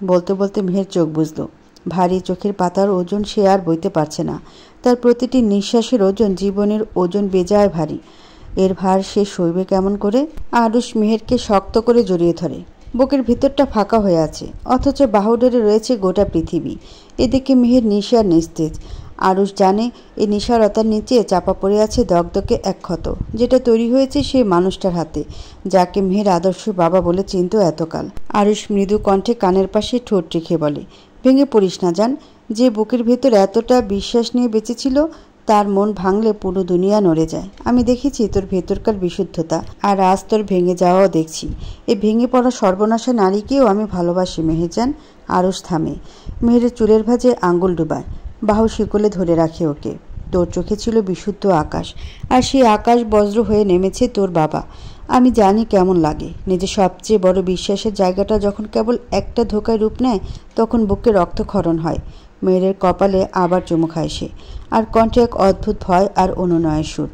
বলতে বলতে মেহের চোখ বুঝল। ভারী চোখের পাতার ওজন সে আর বইতে পারছে না। তার প্রতিটি নিঃশ্বাসের ওজন জীবনের ওজন বেজায় ভারী। এর ভার সে সইবে কেমন করে? আরুষ মেহেরকে শক্ত করে জড়িয়ে ধরে। বুকের ভিতরটা ফাঁকা হয়ে আছে, অথচ বাহুডোরে রয়েছে গোটা পৃথিবী। এদিকে মেহের নিশার নিস্তেজ। আরুষ জানে এই নিশারতার নিচে চাপা পড়ে আছে দগদগে এক ক্ষত, যেটা তৈরি হয়েছে সেই মানুষটার হাতে, যাকে মেহের আদর্শ বাবা বলে চিনত এতকাল। আরুষ মৃদু কণ্ঠে কানের পাশে ঠোঁট রেখে বলে, ভেঙে পড়িস না জান। যে বুকের ভেতর এতটা বিশ্বাস নিয়ে বেঁচেছিল, তার মন ভাঙলে পুরো দুনিয়া নড়ে যায়। আমি দেখেছি তোর ভেতরকার বিশুদ্ধতা, আর আজ তোর ভেঙে যাওয়াও দেখছি। এই ভেঙে পড়া সর্বনাশা নারীকেও আমি ভালোবাসি মেহেরজান। আরুষ থামে। মেহেরের চুলের ভাঁজে আঙ্গুল ডুবায়, বাহু শিকলে ধরে রাখে ওকে। তোর চোখে ছিল বিশুদ্ধ আকাশ, আর সেই আকাশ বজ্র হয়ে নেমেছে তোর বাবা। আমি জানি কেমন লাগে। নিজের সবচেয়ে বড় বিশ্বাসের জায়গাটা যখন কেবল একটা ধোকায় রূপ নেয়, তখন বুকে রক্তক্ষরণ হয়। মেয়ের কপালে আবার চুমু খায় সে, আর কণ্ঠে এক অদ্ভুত ভয় আর অনুনয়ের সুর।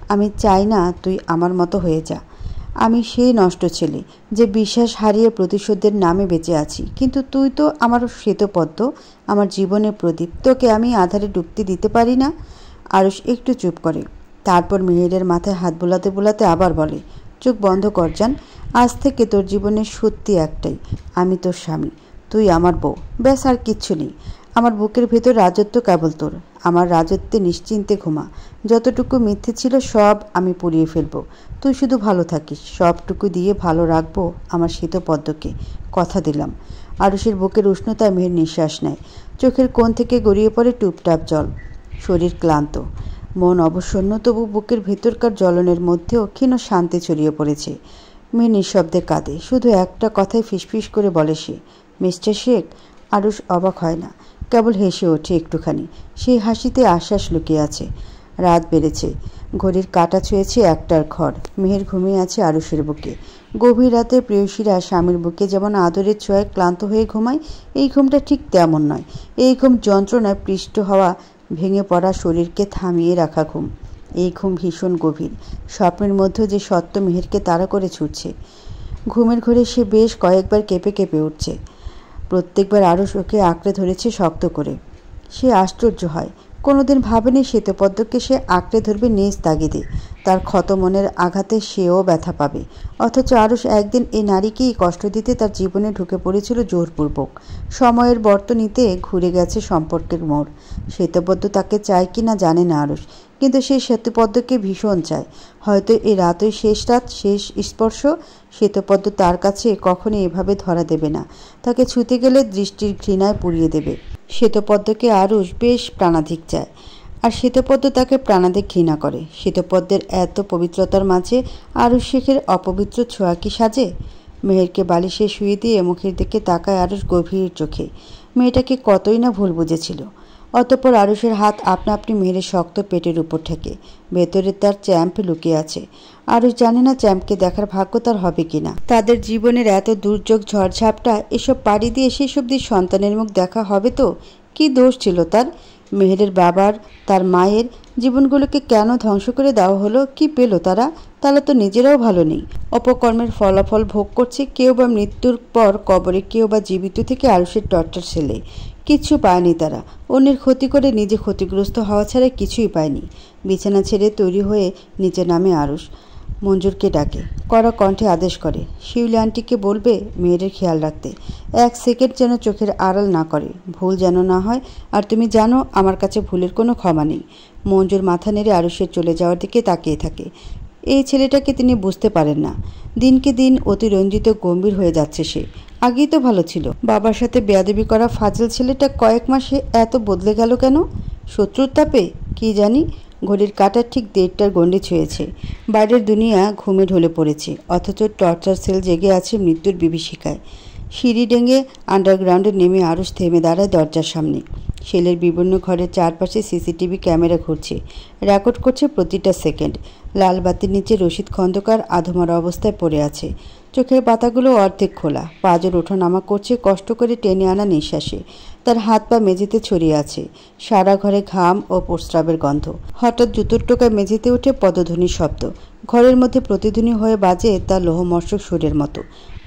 আমি চাই না তুই আমার মতো হয়ে যা। আমি সেই নষ্ট ছেলে, যে বিশ্বাস হারিয়ে প্রতিশোধের নামে বেঁচে আছি। কিন্তু তুই তো আমার শ্বেতপদ্ম, আমার জীবনের প্রদীপ। তোকে আমি আধারে ডুবতে দিতে পারি না। আরুষ একটু চুপ করে, তারপর মেহেরের মাথায় হাত বোলাতে বোলাতে আবার বলে, চোখ বন্ধ কর জান। আজ থেকে তোর জীবনের সত্যি একটাই, আমি তোর স্বামী, তুই আমার বউ। ব্যাস, আর কিচ্ছু নেই। আমার বুকের ভেতর রাজত্ব কেবল তোর। আমার রাজত্বে নিশ্চিন্তে ঘুমা। যতটুকু মিথ্যে ছিল সব আমি পুড়িয়ে ফেলবো। তুই শুধু ভালো থাকিস, সবটুকু দিয়ে ভালো রাখবো আমার শীতপদ্মকে, কথা দিলাম। আরুষের বুকের উষ্ণতায় মেহের নিঃশ্বাস নেয়। চোখের কোণ থেকে গড়িয়ে পড়ে টুপটাপ জল। শরীর ক্লান্ত, মন অবসন্ন, তবু বুকের ভেতরকার জ্বলনের মধ্যেও ক্ষীণ শান্তি ছড়িয়ে পড়েছে। মেয়ে নিঃশব্দে কাঁদে। শুধু একটা কথাই ফিসফিস করে বলে সে, মিস্টার শেখ। আরুষ অবাক হয় না, কেবল হেসে ওঠে একটুখানি। সেই হাসিতে আশ্বাস লুকিয়ে আছে। রাত বেড়েছে। ঘড়ির কাঁটা ছুঁয়েছে একটার ঘর। মেহের ঘুমিয়ে আছে আরুষের বুকে। গভীর রাতে প্রেয়সীরা স্বামীর বুকে যেমন আদরের ছোঁয়ায় ক্লান্ত হয়ে ঘুমায়, এই ঘুমটা ঠিক তেমন নয়। এই ঘুম যন্ত্রণায় পৃষ্ঠ হওয়া ভেঙে পড়া শরীরকে থামিয়ে রাখা ঘুম। এই ঘুম ভীষণ গভীর। স্বপ্নের মধ্যে যে সত্য মেহেরকে তাড়া করে ছুটছে। ঘুমের ঘরে সে বেশ কয়েকবার কেঁপে কেঁপে উঠছে। প্রত্যেকবার আরুষ ওকে আঁকড়ে ধরেছে শক্ত করে। সে আশ্চর্য হয়, কোনোদিন ভাবেনি শ্বেতপদ্মকে সে আঁকড়ে ধরবে নিজ তাগিদে। তার ক্ষত মনের আঘাতে সেও ব্যথা পাবে। অথচ আরুষ একদিন এই নারীকেই কষ্ট দিতে তার জীবনে ঢুকে পড়েছিল জোরপূর্বক। সময়ের বর্তনীতে ঘুরে গেছে সম্পর্কের মোড়। শ্বেতপদ্ম তাকে চায় কি না জানে না আরুষ, কিন্তু সে শ্বেতপদ্মকে ভীষণ চায়। হয়তো এই রাতই শেষ রাত, শেষ স্পর্শ। শ্বেতপদ্ম তার কাছে কখনো এভাবে ধরা দেবে না। তাকে ছুঁতে গেলে দৃষ্টির ঘৃণায় পুড়িয়ে দেবে। শ্বেতপদ্মকে আরুষ বেশ প্রাণাধিক চায়, আর শ্বেতপদ্ম তাকে প্রাণাধিক ঘৃণা করে। শ্বেতপদ্মের এত পবিত্রতার মাঝে আরুষ শেখের অপবিত্র ছোঁয়া কি সাজে? মেহেরকে বালিশে শুয়ে দিয়ে মুখের দিকে তাকায় আরুষ গভীর চোখে। মেয়েটাকে কতই না ভুল বুঝেছিল। অতঃপর আরুষের হাত আপনা আপনি মেহেরের শক্ত পেটের উপর ঠেকে। ভেতরে তার চ্যাম্প লুকিয়ে আছে। আরুষ জানে না চ্যাম্পকে দেখার ভাগ্য তার হবে কিনা। তাদের জীবনের এত দুর্যোগ ঝড়ঝাপটা এসব পাড়ি দিয়ে শেষ অবধি সন্তানের মুখ দেখা হবে তো? কি দোষ ছিল তার? মেহেরের বাবার, তার মায়ের জীবনগুলোকে কেন ধ্বংস করে দেওয়া হলো? কি পেল তারা? তারা তো নিজেরাও ভালো নেই। অপকর্মের ফলাফল ভোগ করছে। কেউ বা মৃত্যুর পর কবরে, কেউ বা জীবিত থেকে আরুষের টর্চার সেলে। কিচ্ছু পায়নি তারা। অন্যের ক্ষতি করে নিজে ক্ষতিগ্রস্ত হওয়া ছাড়া কিছুই পায়নি। বিছানা ছেড়ে তৈরি হয়ে নিচে নামে আরুষ। মঞ্জুরকে ডাকে, কড়া কণ্ঠে আদেশ করে, শিউলি আন্টিকে বলবে মেয়েদের খেয়াল রাখতে। 1 সেকেন্ড যেন চোখের আড়াল না করে, ভুল যেন না হয়। আর তুমি জানো আমার কাছে ভুলের কোনো ক্ষমা নেই। মঞ্জুর মাথা নেড়ে আরুষের চলে যাওয়ার দিকে তাকিয়ে থাকে। এই ছেলেটাকে তিনি বুঝতে পারেন না। দিনকে দিন অতিরঞ্জিত গম্ভীর হয়ে যাচ্ছে সে। আগেই তো ভালো ছিল। বাবার সাথে বেয়াদবি করা ফাজল ছেলেটা কয়েক মাসে এত বদলে গেল কেন? শত্রুর তাপে? কি জানি। ঘড়ির কাঁটার ঠিক 1:30টার গণ্ডি ছুঁয়েছে। বাইরের দুনিয়া ঘুমে ঢলে পড়েছে, অথচ টর্চার সেল জেগে আছে মৃত্যুর বিভীষিকায়। সিঁড়ি ডেঙে আন্ডারগ্রাউন্ডে নেমে আরুষ থেমে দাঁড়ায় দরজার সামনে। সেলের বিভিন্ন ঘরের চারপাশে সিসিটিভি ক্যামেরা ঘুরছে, রেকর্ড করছে প্রতিটা সেকেন্ড। লাল বাতির নিচে রশিদ খন্দকার আধমরা অবস্থায় পড়ে আছে। চোখের পাতাগুলো অর্ধেক খোলা, পাঁজর ওঠানামা করছে কষ্ট করে টেনে আনা নিঃশ্বাসে। তার হাত পা মেঝেতে ছড়িয়ে আছে, সারা ঘরে ঘাম ও প্রস্রাবের গন্ধ। হঠাৎ জুতোর টোকায় মেঝেতে উঠে পদধ্বনির শব্দ। ঘরের মধ্যে প্রতিধ্বনি হয়ে বাজে তার লোহমর্ষক সুরের মতো।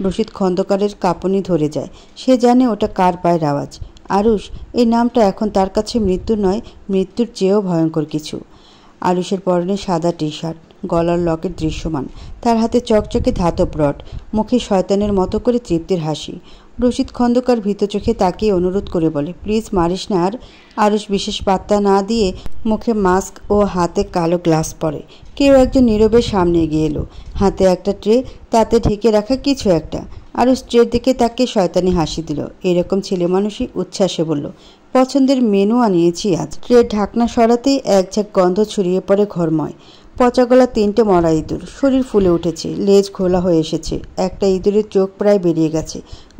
রশিদ খন্দকারের কাঁপুনি ধরে যায়। সে জানে ওটা কার পায়ের আওয়াজ। আরুষ, এই নামটা এখন তার কাছে মৃত্যু নয়, মৃত্যুর চেয়েও ভয়ঙ্কর কিছু। আরুষের পরনে সাদা টি শার্ট, গলার লকেট দৃশ্যমান, তার হাতে চকচকে ধাতব রড, মুখে শয়তানের মতো করে তৃপ্তির হাসি। রশিদ খন্দকার ভীত চোখে তাকিয়ে অনুরোধ করে বলে, প্লিজ মারিস না আর। আরুষ বিশেষ পাত্তা না দিয়ে মুখে মাস্ক ও হাতে কালো গ্লাস পরে। কেউ একজন নীরবে সামনে এগিয়ে এলো, হাতে একটা ট্রে, তাতে ঢেকে রাখা কিছু একটা। আরুষ ট্রের দিকে তাকিয়ে শয়তানি হাসি দিল। এরকম ছেলে মানুষই উচ্ছ্বাসে বলল, পছন্দের মেনু আনিয়েছি আজ। ট্রের ঢাকনা সরাতেই এক ঝাঁক গন্ধ ছড়িয়ে পড়ে ঘরময়। পচা গলা 3টে মরা ইঁদুর, শরীর ফুলে উঠেছে, লেজ খোলা হয়ে এসেছে। একটা ইঁদুরের চোখ প্রায় বেরিয়ে গেছে।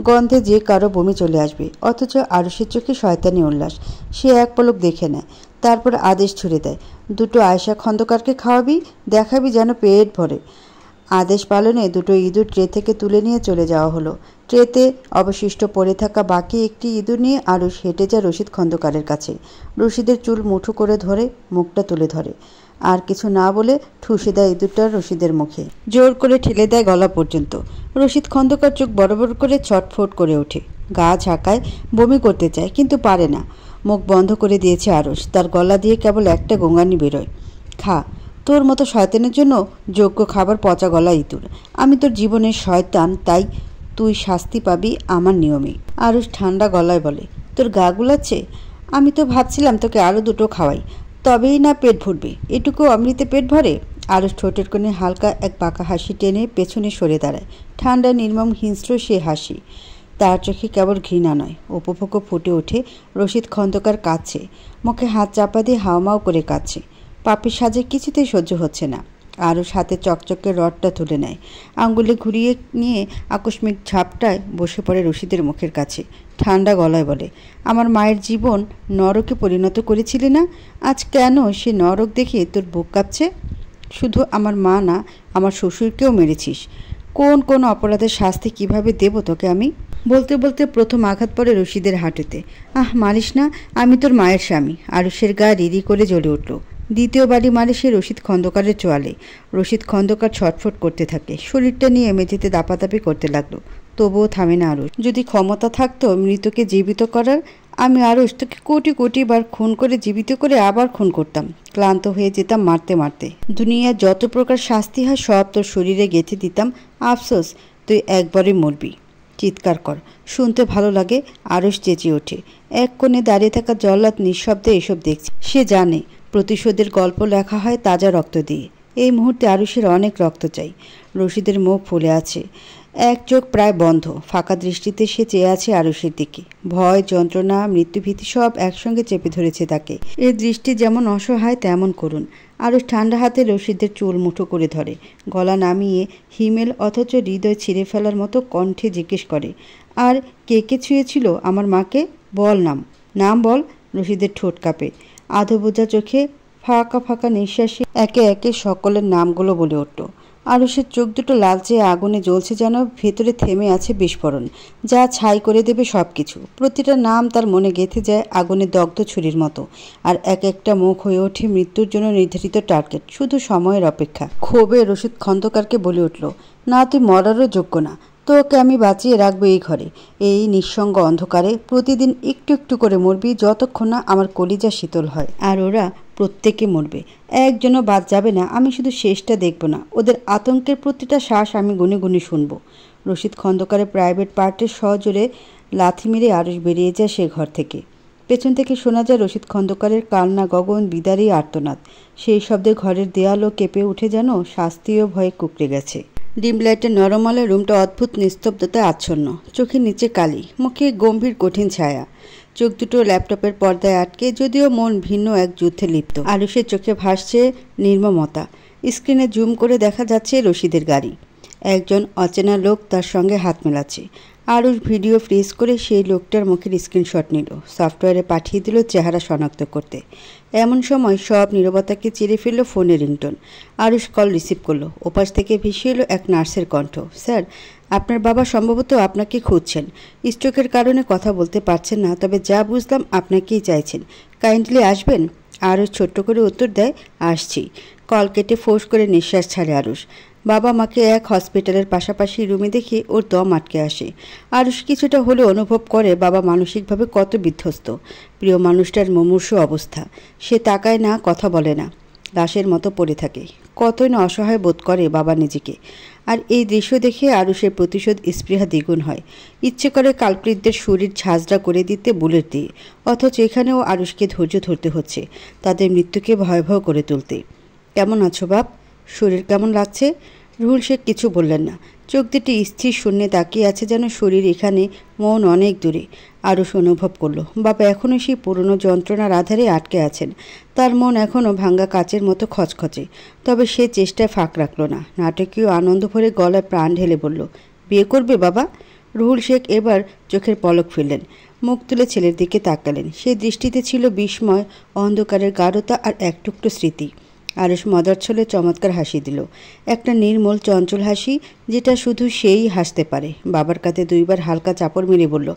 গন্ধে যে কারো বমি চলে আসবে। অথচ আরুষের চোখে শয়তানি উল্লাস। সে এক পলক দেখে নেয়, তারপর আদেশ ছুড়ে দেয়, 2টো আয়েশা খন্দকারকে খাওয়াবি, দেখাবি যেন পেট ভরে। আদেশ পালনে 2টো ইঁদুর ট্রে থেকে তুলে নিয়ে চলে যাওয়া হলো। ট্রেতে অবশিষ্ট পড়ে থাকা বাকি একটি ইঁদুর নিয়ে আরুষ হেঁটে যায় রশিদ খন্দকারের কাছে। রশিদের চুল মুঠো করে ধরে মুখটা তুলে ধরে। আর কিছু না বলে ঠুসে দেয় ইঁদুরটা রশিদের মুখে। জোর করে ঠেলে দেয় গলা পর্যন্ত। রশিদ খন্দকার চোখ বড় বড় করে ছটফট করে ওঠে। গা ঝাঁকায়, বমি করতে চায়, কিন্তু পারে না। মুখ বন্ধ করে দিয়েছে আরুষ। তার গলা দিয়ে কেবল একটা গোঙানি বেরোয়, খা। তোর মতো শয়তানের জন্য যোগ্য খাবার পচা গলা ইঁদুর। আমি তোর জীবনের শয়তান, তাই তুই শাস্তি পাবি আমার নিয়মে। আরুষ ঠান্ডা গলায় বলে, তোর গা গুলাচ্ছে? আমি তো ভাবছিলাম তোকে আরও 2টো খাওয়াই, তবেই না পেট ভরবে। এটুকু অমৃতে পেট ভরে? আরুষ ঠোঁটের কোণে হালকা এক বাঁকা হাসি টেনে পেছনে সরে দাঁড়ায়। ঠান্ডা নির্মম হিংস্র সে হাসি। তার চোখে কেবল ঘৃণা নয়, উপভোগ্য ফুটে ওঠে। রশিদ খন্দকার কাঁদছে, মুখে হাত চাপা দিয়ে হাওমাও করে কাঁদছে। পাপের সাজে কিছুতেই সহ্য হচ্ছে না। আরও হাতে চকচকে রডটা তুলে নেয়, আঙ্গুলে ঘুরিয়ে নিয়ে আকস্মিক ঝাপটায় বসে পড়ে রশিদের মুখের কাছে। ঠান্ডা গলায় বলে, আমার মায়ের জীবন নরকে পরিণত করেছিলি না? আজ কেন সে নরক দেখে তোর বুক কাঁপছে? শুধু আমার মা না, আমার শ্বশুরকেও মেরেছিস। কোন কোন অপরাধের শাস্তি কিভাবে দেব তোকে আমি? বলতে বলতে প্রথম আঘাত পড়ে রশিদের হাঁটুতে। মারিস না, আমি তোর মায়ের স্বামী। আরুষের গা রিরি করে জ্বলে উঠল। দ্বিতীয় বাড়ি মারে সে রশিদ খন্দকারের চোয়ালে। রশিদ খন্দকার ছটফট করতে থাকে, শরীরটা নিয়ে মেঝেতে দাপাদাপি করতে লাগলো। তবুও থামে না আরুষ। যদি ক্ষমতা থাকতো মৃতকে জীবিত করার, আমি আরুষ তোকে কোটি কোটি বার খুন করে জীবিত করে আবার খুন করতাম। ক্লান্ত হয়ে যেতাম মারতে মারতে। দুনিয়ার যত প্রকার শাস্তি হয় সব তোর শরীরে গেঁথে দিতাম। আফসোস তুই একবারই মরবি। চিৎকার কর, শুনতে ভালো লাগে। আরুষ চেঁচিয়ে ওঠে। এক কোণে দাঁড়িয়ে থাকা জল্লাদ নিঃশব্দে এসব দেখছে। সে জানে প্রতিশোধের গল্প লেখা হয় তাজা রক্ত দিয়ে। এই মুহূর্তে আরুষের অনেক রক্ত চাই। রশিদের মুখ ফুলে আছে, এক চোখ প্রায় বন্ধ। ফাঁকা দৃষ্টিতে সে চেয়ে আছে আরুষের দিকে। ভয়, যন্ত্রণা, মৃত্যুভীতি সব একসঙ্গে চেপে ধরেছে তাকে। এর দৃষ্টি যেমন অসহায় তেমন করুণ। আরুষ ঠান্ডা হাতে রশিদের চুল মুঠো করে ধরে, গলা নামিয়ে হিমেল অথচ হৃদয় ছিঁড়ে ফেলার মতো কণ্ঠে জিজ্ঞেস করে, আর কে কে ছুঁয়েছিল আমার মাকে? বল নাম, নাম বল। রশিদের ঠোঁট কাঁপে। আধো বোঝা চোখে ফাঁকা ফাঁকা নিঃশ্বাসে একে একে সকলের নামগুলো বলে উঠল। আরুষের চোখ দুটো লালচে আগুনে জ্বলছে, যেন ভেতরে থেমে আছে বিস্ফোরণ, যা ছাই করে দেবে সব কিছু। প্রতিটা নাম তার মনে গেঁথে যায় আগুনে দগ্ধ ছুরির মতো। আর এক একটা মুখ হয়ে ওঠে মৃত্যুর জন্য নির্ধারিত টার্গেট, শুধু সময়ের অপেক্ষা। ক্ষোভে রশিদ খন্দকারকে বলে উঠল, না, তুই মরারও যোগ্য না। তোকে আমি বাঁচিয়ে রাখবো এই ঘরে, এই নিঃসঙ্গ অন্ধকারে। প্রতিদিন একটু একটু করে মরবি, যতক্ষণ না আমার কলিজা শীতল হয়। আর ওরা প্রত্যেকে মরবে, একজনও বাদ যাবে না। আমি শুধু শেষটা দেখব না, ওদের আতঙ্কের প্রতিটা শ্বাস আমি গুনে গুনে শুনবো। রশিদ খন্দকারের প্রাইভেট পার্টের সজোরে লাথি মেরে আরুষ বেরিয়ে যায় সে ঘর থেকে। পেছন থেকে শোনা যায় রশিদ খন্দকারের কান্না, গগন বিদারী আর্তনাদ। সেই শব্দে ঘরের দেয়ালও কেঁপে উঠে, যেন শাস্তিও ভয়ে কুঁকড়ে গেছে। ডিম লাইটের নরম আলোয় রুমটা অদ্ভুত নিস্তব্ধতায় আচ্ছন্ন। চোখের নিচে কালি, মুখে গম্ভীর কঠিন ছায়া। চোখ দুটো ল্যাপটপের পর্দায় আটকে, যদিও মন ভিন্ন এক যুদ্ধে লিপ্ত। আরুষের চোখে ভাসছে নির্মমতা। স্ক্রিনে জুম করে দেখা যাচ্ছে রশিদের গাড়ি। একজন অচেনা লোক তার সঙ্গে হাত মেলাচ্ছে। আরুষ ভিডিও ফ্রিজ করে সেই লোকটার মুখের স্ক্রিনশট নিল, সফটওয়্যারে পাঠিয়ে দিল চেহারা শনাক্ত করতে। এমন সময় সব নীরবতাকে চিরে ফেলল ফোনের রিংটোন। আরুষ কল রিসিভ করলো। ওপাশ থেকে ভেসে এলো এক নার্সের কণ্ঠ। স্যার, আপনার বাবা সম্ভবত আপনাকে খুঁজছেন। স্ট্রোকের কারণে কথা বলতে পারছেন না, তবে যা বুঝলাম আপনাকেই চাইছেন। কাইন্ডলি আসবেন? আরুষ ছোট্ট করে উত্তর দেয়, আসছি। কল কেটে ফোঁস করে নিঃশ্বাস ছাড়ে আরুষ। বাবা মাকে এক হসপিটালের পাশাপাশি রুমে দেখে ওর দম আটকে আসে। আরুষ কিছুটা হলেও অনুভব করে বাবা মানসিকভাবে কত বিধ্বস্ত। প্রিয় মানুষটার মুমূর্ষু অবস্থা। সে তাকায় না, কথা বলে না, দাসের মতো পড়ে থাকে। কতই না অসহায় বোধ করে বাবা নিজেকে। আর এই দৃশ্য দেখে আরুষের প্রতিশোধ স্পৃহা দ্বিগুণ হয়। ইচ্ছে করে কালপ্রিতদের শরীর ঝাঁঝরা করে দিতে বুলেট দিয়ে, অথচ এখানেও আরুষকে ধৈর্য ধরতে হচ্ছে, তাদের মৃত্যুকে ভয়াবহ করে তুলতে। কেমন আছো বাপ? শরীর কেমন লাগছে? রুহুল শেখ কিছু বললেন না। চোখ দুটি স্থির শূন্যে তাকিয়ে আছে, যেন শরীর এখানে, মন অনেক দূরে। আরুষ অনুভব করলো বাবা এখনও সেই পুরনো যন্ত্রণার আধারে আটকে আছেন। তার মন এখনও ভাঙ্গা কাচের মতো খচখচে। তবে সে চেষ্টায় ফাঁক রাখল না। নাটকীয় আনন্দ ভরে গলায় প্রাণ ঢেলে বলল, বিয়ে করবে বাবা? রুহুল শেখ এবার চোখের পলক ফেললেন, মুখ তুলে ছেলের দিকে তাকালেন। সেই দৃষ্টিতে ছিল বিস্ময়, অন্ধকারের গাঢ়তা আর এক টুকরো স্মৃতি। আরুষ মজার ছলে চমৎকার হাসি দিল, একটা নির্মল চঞ্চল হাসি, যেটা শুধু সেই হাসতে পারে। বাবার কাঁধে দুইবার হালকা চাপড় মেরে বলল,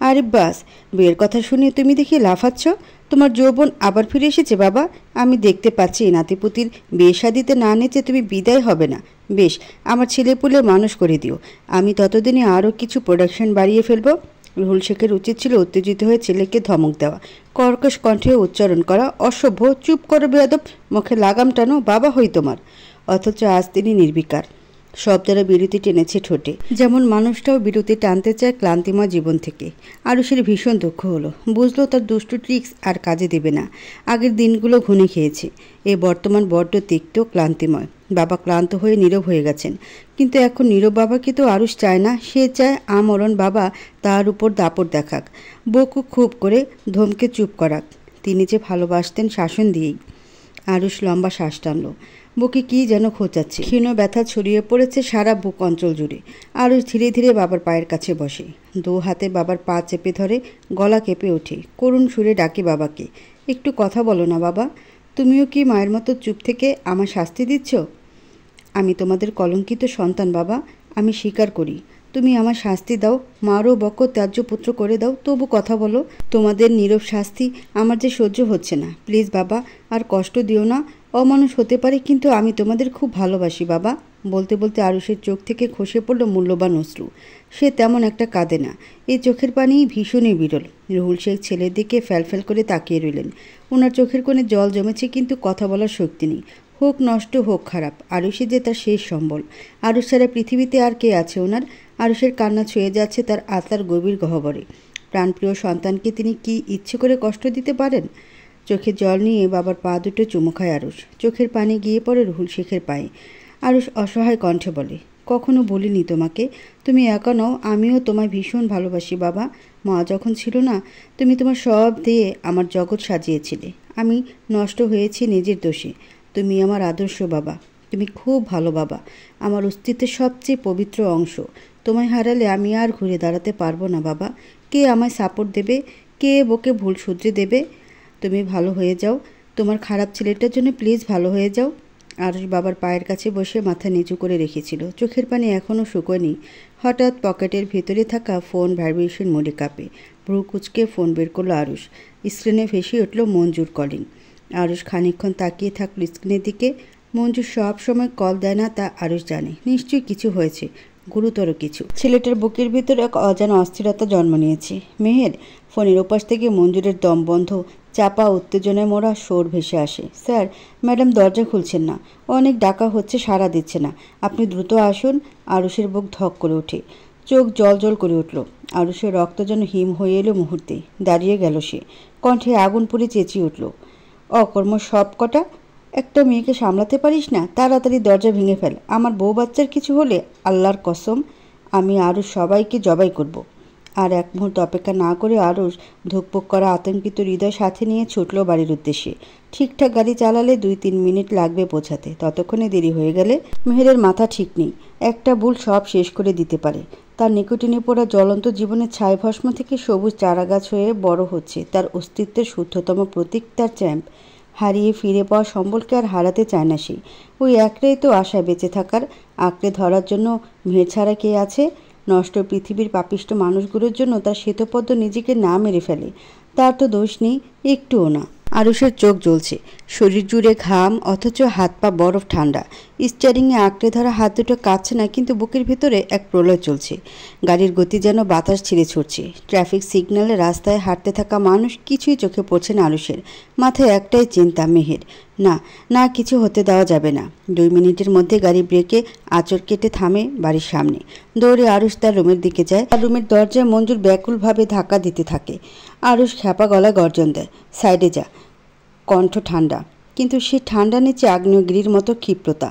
আরে বাস, বিয়ের কথা শুনে তুমি দেখি লাফাচ্ছ। তোমার যৌবন আবার ফিরে এসেছে বাবা। আমি দেখতে পাচ্ছি নাতিপুতির বিয়ে শাদিতে না নেচে তুমি বিদায় হবে না। বেশ, আমার ছেলেপুলে মানুষ করে দিও। আমি ততদিনে আরও কিছু প্রোডাকশন বাড়িয়ে ফেলবো। রুহুল শেখের উচিত ছিল উত্তেজিত হয়ে ছেলেকে ধমক দেওয়া, কর্কশ কণ্ঠে উচ্চারণ করা, অসভ্য, চুপ করো বেয়াদব, মুখে লাগাম টানো, বাবা হই তোমার। অথচ আজ তিনি নির্বিকার। শব্দেরা বিরতি টেনেছে ঠোঁটে, যেমন মানুষটাও বিরতি টানতে চায় ক্লান্তিময় জীবন থেকে। আরুষের ভীষণ দুঃখ হলো। বুঝলো তার দুষ্টু ট্রিক্স আর কাজে দেবে না। আগের দিনগুলো ঘুনে খেয়েছে। এ বর্তমান বড্ড তিক্ত, ক্লান্তিময়। বাবা ক্লান্ত হয়ে নীরব হয়ে গেছেন। কিন্তু এখন নীরব বাবাকে তো আরুষ চায় না। সে চায় আমরণ বাবা তার উপর দাপট দেখাক, বকু খুব করে, ধমকে চুপ করাক। তিনি যে ভালোবাসতেন শাসন দিয়েই। আরুষ লম্বা শ্বাস টানল। বুকে কি যেন খোঁচাচ্ছে, ক্ষীণ ব্যথা ছড়িয়ে পড়েছে সারা বুক অঞ্চল জুড়ে। আরুষ ধীরে ধীরে বাবার পায়ের কাছে বসে, দু হাতে বাবার পা চেপে ধরে, গলা কেঁপে ওঠে, করুণ সুরে ডাকে বাবাকে। একটু কথা বলো না বাবা, তুমিও কি মায়ের মতো চুপ থেকে আমার শাস্তি দিচ্ছ? আমি তোমাদের কলঙ্কিত সন্তান বাবা, আমি স্বীকার করি। তুমি আমার শাস্তি দাও, মারও বকো, ত্যায্য পুত্র করে দাও, তবু কথা বলো। তোমাদের নীরব শাস্তি আমার যে সহ্য হচ্ছে না। প্লিজ বাবা, আর কষ্ট দিও না। অমানুষ হতে পারে, কিন্তু আমি তোমাদের খুব ভালোবাসি বাবা। বলতে বলতে আরুষের চোখ থেকে খসে পড়ল মূল্যবান অশ্রু। সে তেমন একটা কাঁদে না, এই চোখের পানি ভীষণই বিরল। রুহুল শেখ ছেলের দিকে ফ্যালফ্যাল করে তাকিয়ে রইলেন। ওনার চোখের কোণে জল জমেছে, কিন্তু কথা বলার শক্তি নেই। হোক নষ্ট, হোক খারাপ, আরুষই যে তার শেষ সম্বল। আরুষ ছাড়া পৃথিবীতে আর কে আছে ওনার? আরুষের কান্না ছুঁয়ে যাচ্ছে তার আত্মার গভীর গহ্বরে। প্রাণপ্রিয় সন্তানকে তিনি কি ইচ্ছে করে কষ্ট দিতে পারেন? চোখে জল নিয়ে বাবার পা দুটো চুমু খায় আরুষ। চোখের পানি গিয়ে পড়ে রুহুল শেখের পায়ে। আরুষ অসহায় কণ্ঠে বলে, কখনো বলিনি তোমাকে তুমি একা নও, আমিও তোমায় ভীষণ ভালোবাসি বাবা। মা যখন ছিল না, তুমি তোমার সব দিয়ে আমার জগৎ সাজিয়েছিলে। আমি নষ্ট হয়েছি নিজের দোষে। তুমি আমার আদর্শ বাবা, তুমি খুব ভালো বাবা, আমার অস্তিত্বের সবচেয়ে পবিত্র অংশ। তোমায় হারালে আমি আর ঘুরে দাঁড়াতে পারবো না বাবা। কে আমায় সাপোর্ট দেবে? কে বকে ভুল শুধরে দেবে? তুমি ভালো হয়ে যাও, তোমার খারাপ ছেলেটার জন্য প্লিজ ভালো হয়ে যাও। আরুষ বাবার পায়ের কাছে বসে মাথা নিচু করে রেখেছিল, চোখের পানি এখনও শুকোয়নি। হঠাৎ পকেটের ভেতরে থাকা ফোন ভাইব্রেশন মোডে কাঁপে। ভ্রু কুচকে ফোন বের করলো আরুষ। স্ক্রিনে ভেসে উঠল মঞ্জুর কলিং। আরুষ খানিকক্ষণ তাকিয়ে থাকলো স্ক্রিনের দিকে। মঞ্জু সব সময় কল দেয় না তা আরুষ জানে। নিশ্চয়ই কিছু হয়েছে, গুরুতর কিছু। ছেলেটার বুকের ভিতর এক অজানা অস্থিরতা জন্ম নিয়েছে। মেহের। ফোনের ওপাশ থেকে মঞ্জুরের দম বন্ধ, চাপা উত্তেজনায় মোড়া স্বর ভেসে আসে। স্যার, ম্যাডাম দরজা খুলছেন না, অনেক ডাকা হচ্ছে, সাড়া দিচ্ছে না, আপনি দ্রুত আসুন। আরুষের বুক ধক করে ওঠে, চোখ জল জল করে উঠল। আরুষের রক্ত যেন হিম হয়ে এলো মুহূর্তে। দাঁড়িয়ে গেল সে, কণ্ঠে আগুন পুড়ে চেঁচিয়ে উঠল, অকর্ম সব কটা! একটা মেয়েকে সামলাতে পারিস না? তাড়াতাড়ি দরজা ভেঙে ফেল। আমার বউ বাচ্চার কিছু হলে আল্লাহর কসম আমি আরুষ সবাইকে জবাই করব। আর এক মুহূর্ত অপেক্ষা না করে আরুষ ধুকপুক করা আতঙ্কিত হৃদয় সাথে নিয়ে ছুটল বাড়ির উদ্দেশ্যে। ঠিকঠাক গাড়ি চালালে 2-3 মিনিট লাগবে পৌঁছাতে। ততক্ষণে দেরি হয়ে গেলে মেহেরের মাথা ঠিক নেই, একটা ভুল সব শেষ করে দিতে পারে। তার নিকটিনে পড়া জ্বলন্ত জীবনের ছাইভস্ম থেকে সবুজ চারাগাছ হয়ে বড় হচ্ছে তার অস্তিত্বের শুদ্ধতম প্রতীক, তার চ্যাম্প। হারিয়ে ফিরে পাওয়া সম্বলকে আর হারাতে চায় না সে। ওই একটাই তো আশায় বেঁচে থাকার, আঁকড়ে ধরার জন্য। মেহের ছাড়া কে আছে? নষ্ট পৃথিবীর পাপিষ্ট মানুষগুলোর জন্য তার শ্বেতপদ্ম নিজেকে না মেরে ফেলে, তার তো দোষ নেই, একটুও না। আরুষের চোখ জ্বলছে, শরীর জুড়ে ঘাম, অথচ হাত পা বরফ ঠান্ডা। স্টিয়ারিংয়ে আঁকড়ে ধরা হাত দুটো কাঁপছে না, কিন্তু বুকের ভিতরে এক প্রলয় চলছে। গাড়ির গতি যেন বাতাস ছিঁড়ে ছুটছে। ট্রাফিক সিগন্যালে রাস্তায় হাঁটতে থাকা মানুষ, কিছুই চোখে পড়ছে না আরুষের। মাথায় একটাই চিন্তা, মেহের। না না, কিছু হতে দেওয়া যাবে না। 2 মিনিটের মধ্যে গাড়ি ব্রেকে আঁচড় কেটে থামে বাড়ির সামনে। দৌড়ে আরুষ তার রুমের দিকে যায়। আর রুমের দরজায় মঞ্জুর ব্যাকুলভাবে ধাক্কা দিতে থাকে। আরুষ খ্যাপা গলায় গর্জন দেয়, সাইডে যা। কণ্ঠ ঠান্ডা, কিন্তু সে ঠান্ডা নিচে আগ্নেয়গিরির মতো ক্ষিপ্রতা।